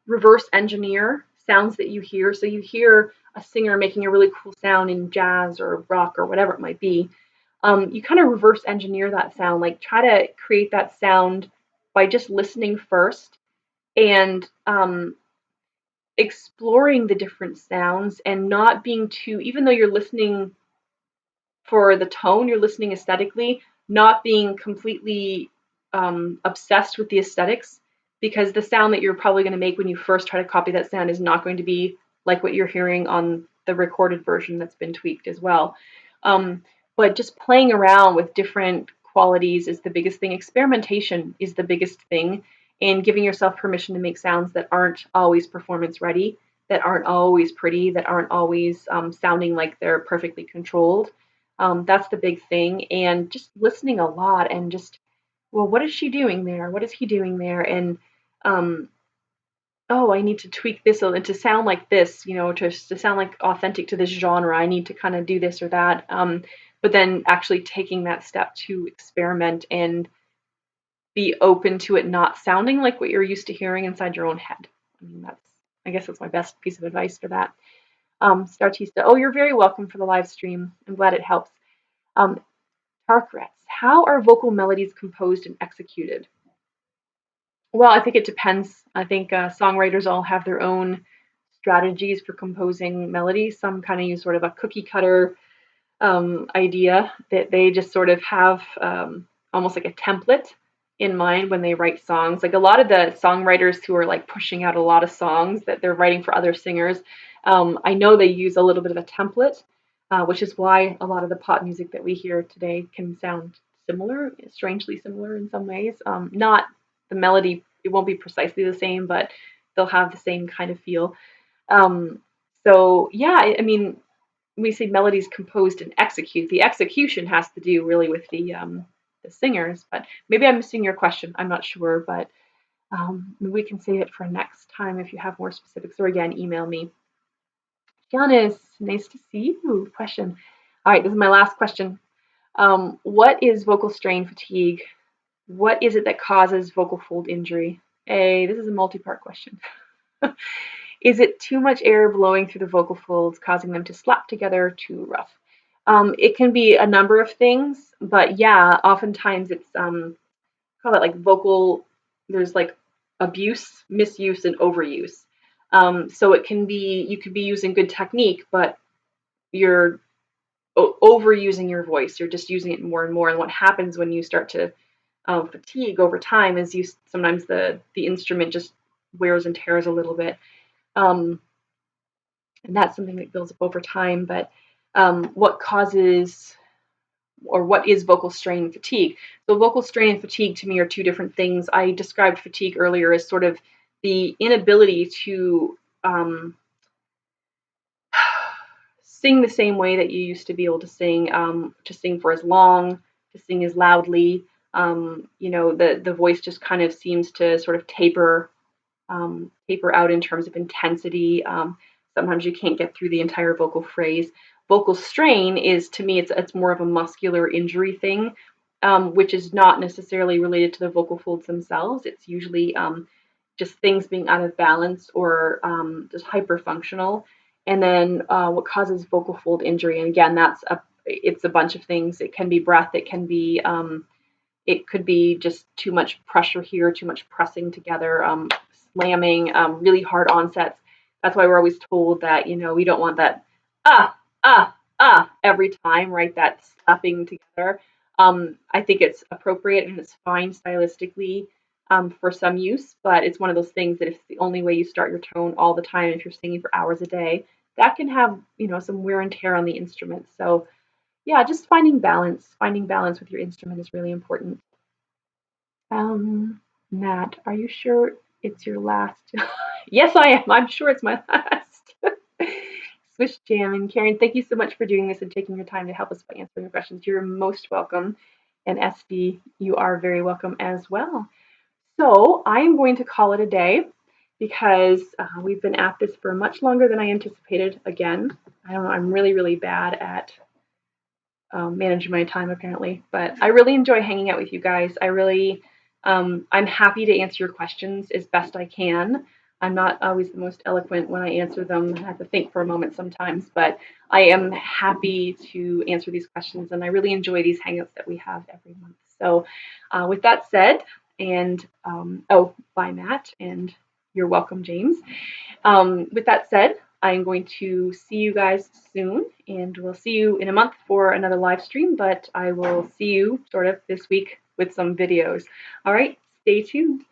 reverse engineer sounds that you hear. So you hear a singer making a really cool sound in jazz or rock or whatever it might be. You kind of reverse engineer that sound, like try to create that sound by just listening first and exploring the different sounds and not being too, even though you're listening for the tone, you're listening aesthetically, not being completely obsessed with the aesthetics, because the sound that you're probably going to make when you first try to copy that sound is not going to be like what you're hearing on the recorded version that's been tweaked as well. Um, but just playing around with different qualities is the biggest thing. Experimentation is the biggest thing, and giving yourself permission to make sounds that aren't always performance ready, that aren't always pretty, that aren't always sounding like they're perfectly controlled. That's the big thing. And just listening a lot and just, well, what is she doing there? What is he doing there? And, um, oh, I need to tweak this and to sound like this, to sound like authentic to this genre. I need to kind of do this or that. But then actually taking that step to experiment and be open to it not sounding like what you're used to hearing inside your own head. I guess that's my best piece of advice for that. Startista, oh, you're very welcome for the live stream. I'm glad it helps. Um, Tarkrets, how are vocal melodies composed and executed? Well, I think it depends. I think songwriters all have their own strategies for composing melodies. Some kind of use sort of a cookie cutter idea that they just sort of have almost like a template in mind when they write songs. Like a lot of the songwriters who are like pushing out a lot of songs that they're writing for other singers, I know they use a little bit of a template, which is why a lot of the pop music that we hear today can sound similar, strangely similar in some ways. Not the melody, it won't be precisely the same, but they'll have the same kind of feel. Um, so yeah, I mean, we say melodies composed and execute. The execution has to do really with the singers. But maybe I'm missing your question. I'm not sure, but we can save it for next time if you have more specifics. Or again, email me. Giannis, nice to see you. Question. All right, this is my last question. What is vocal strain fatigue? What is it that causes vocal fold injury? This is a multi-part question. Is it too much air blowing through the vocal folds, causing them to slap together too rough? It can be a number of things, but yeah, oftentimes it's call it like vocal. There's like abuse, misuse, and overuse. So it can be you could be using good technique, but you're overusing your voice. You're just using it more and more. And what happens when you start to fatigue over time is you sometimes the instrument just wears and tears a little bit. Um, and that's something that builds up over time. But what causes or what is vocal strain and fatigue? So vocal strain and fatigue to me are two different things. I described fatigue earlier as sort of the inability to sing the same way that you used to be able to sing for as long, to sing as loudly. You know, the voice just kind of seems to sort of taper out in terms of intensity. Sometimes you can't get through the entire vocal phrase. Vocal strain is, to me, it's more of a muscular injury thing, which is not necessarily related to the vocal folds themselves. It's usually just things being out of balance or just hyperfunctional. And then what causes vocal fold injury? And again, it's a bunch of things. It can be breath. It could be just too much pressure here, too much pressing together, slamming, really hard onsets. That's why we're always told that, you know, we don't want that every time, right? That slapping together. I think it's appropriate and it's fine stylistically for some use, but it's one of those things that if it's the only way you start your tone all the time, if you're singing for hours a day, that can have, you know, some wear and tear on the instrument. So yeah, just finding balance. Finding balance with your instrument is really important. Nat, are you sure it's your last? Yes, I am. I'm sure it's my last. Swish Jam and Karen, thank you so much for doing this and taking your time to help us by answering your questions. You're most welcome. And SD, you are very welcome as well. So I'm going to call it a day because we've been at this for much longer than I anticipated. Again, I don't know. I'm really, really bad at managing my time apparently. But I really enjoy hanging out with you guys. I'm happy to answer your questions as best I can. I'm not always the most eloquent when I answer them. I have to think for a moment sometimes, but I am happy to answer these questions, and I really enjoy these hangouts that we have every month. So, with that said, and oh, bye, Matt, and you're welcome, James. With that said, I'm going to see you guys soon, and we'll see you in a month for another live stream, but I will see you sort of this week with some videos. All right, stay tuned.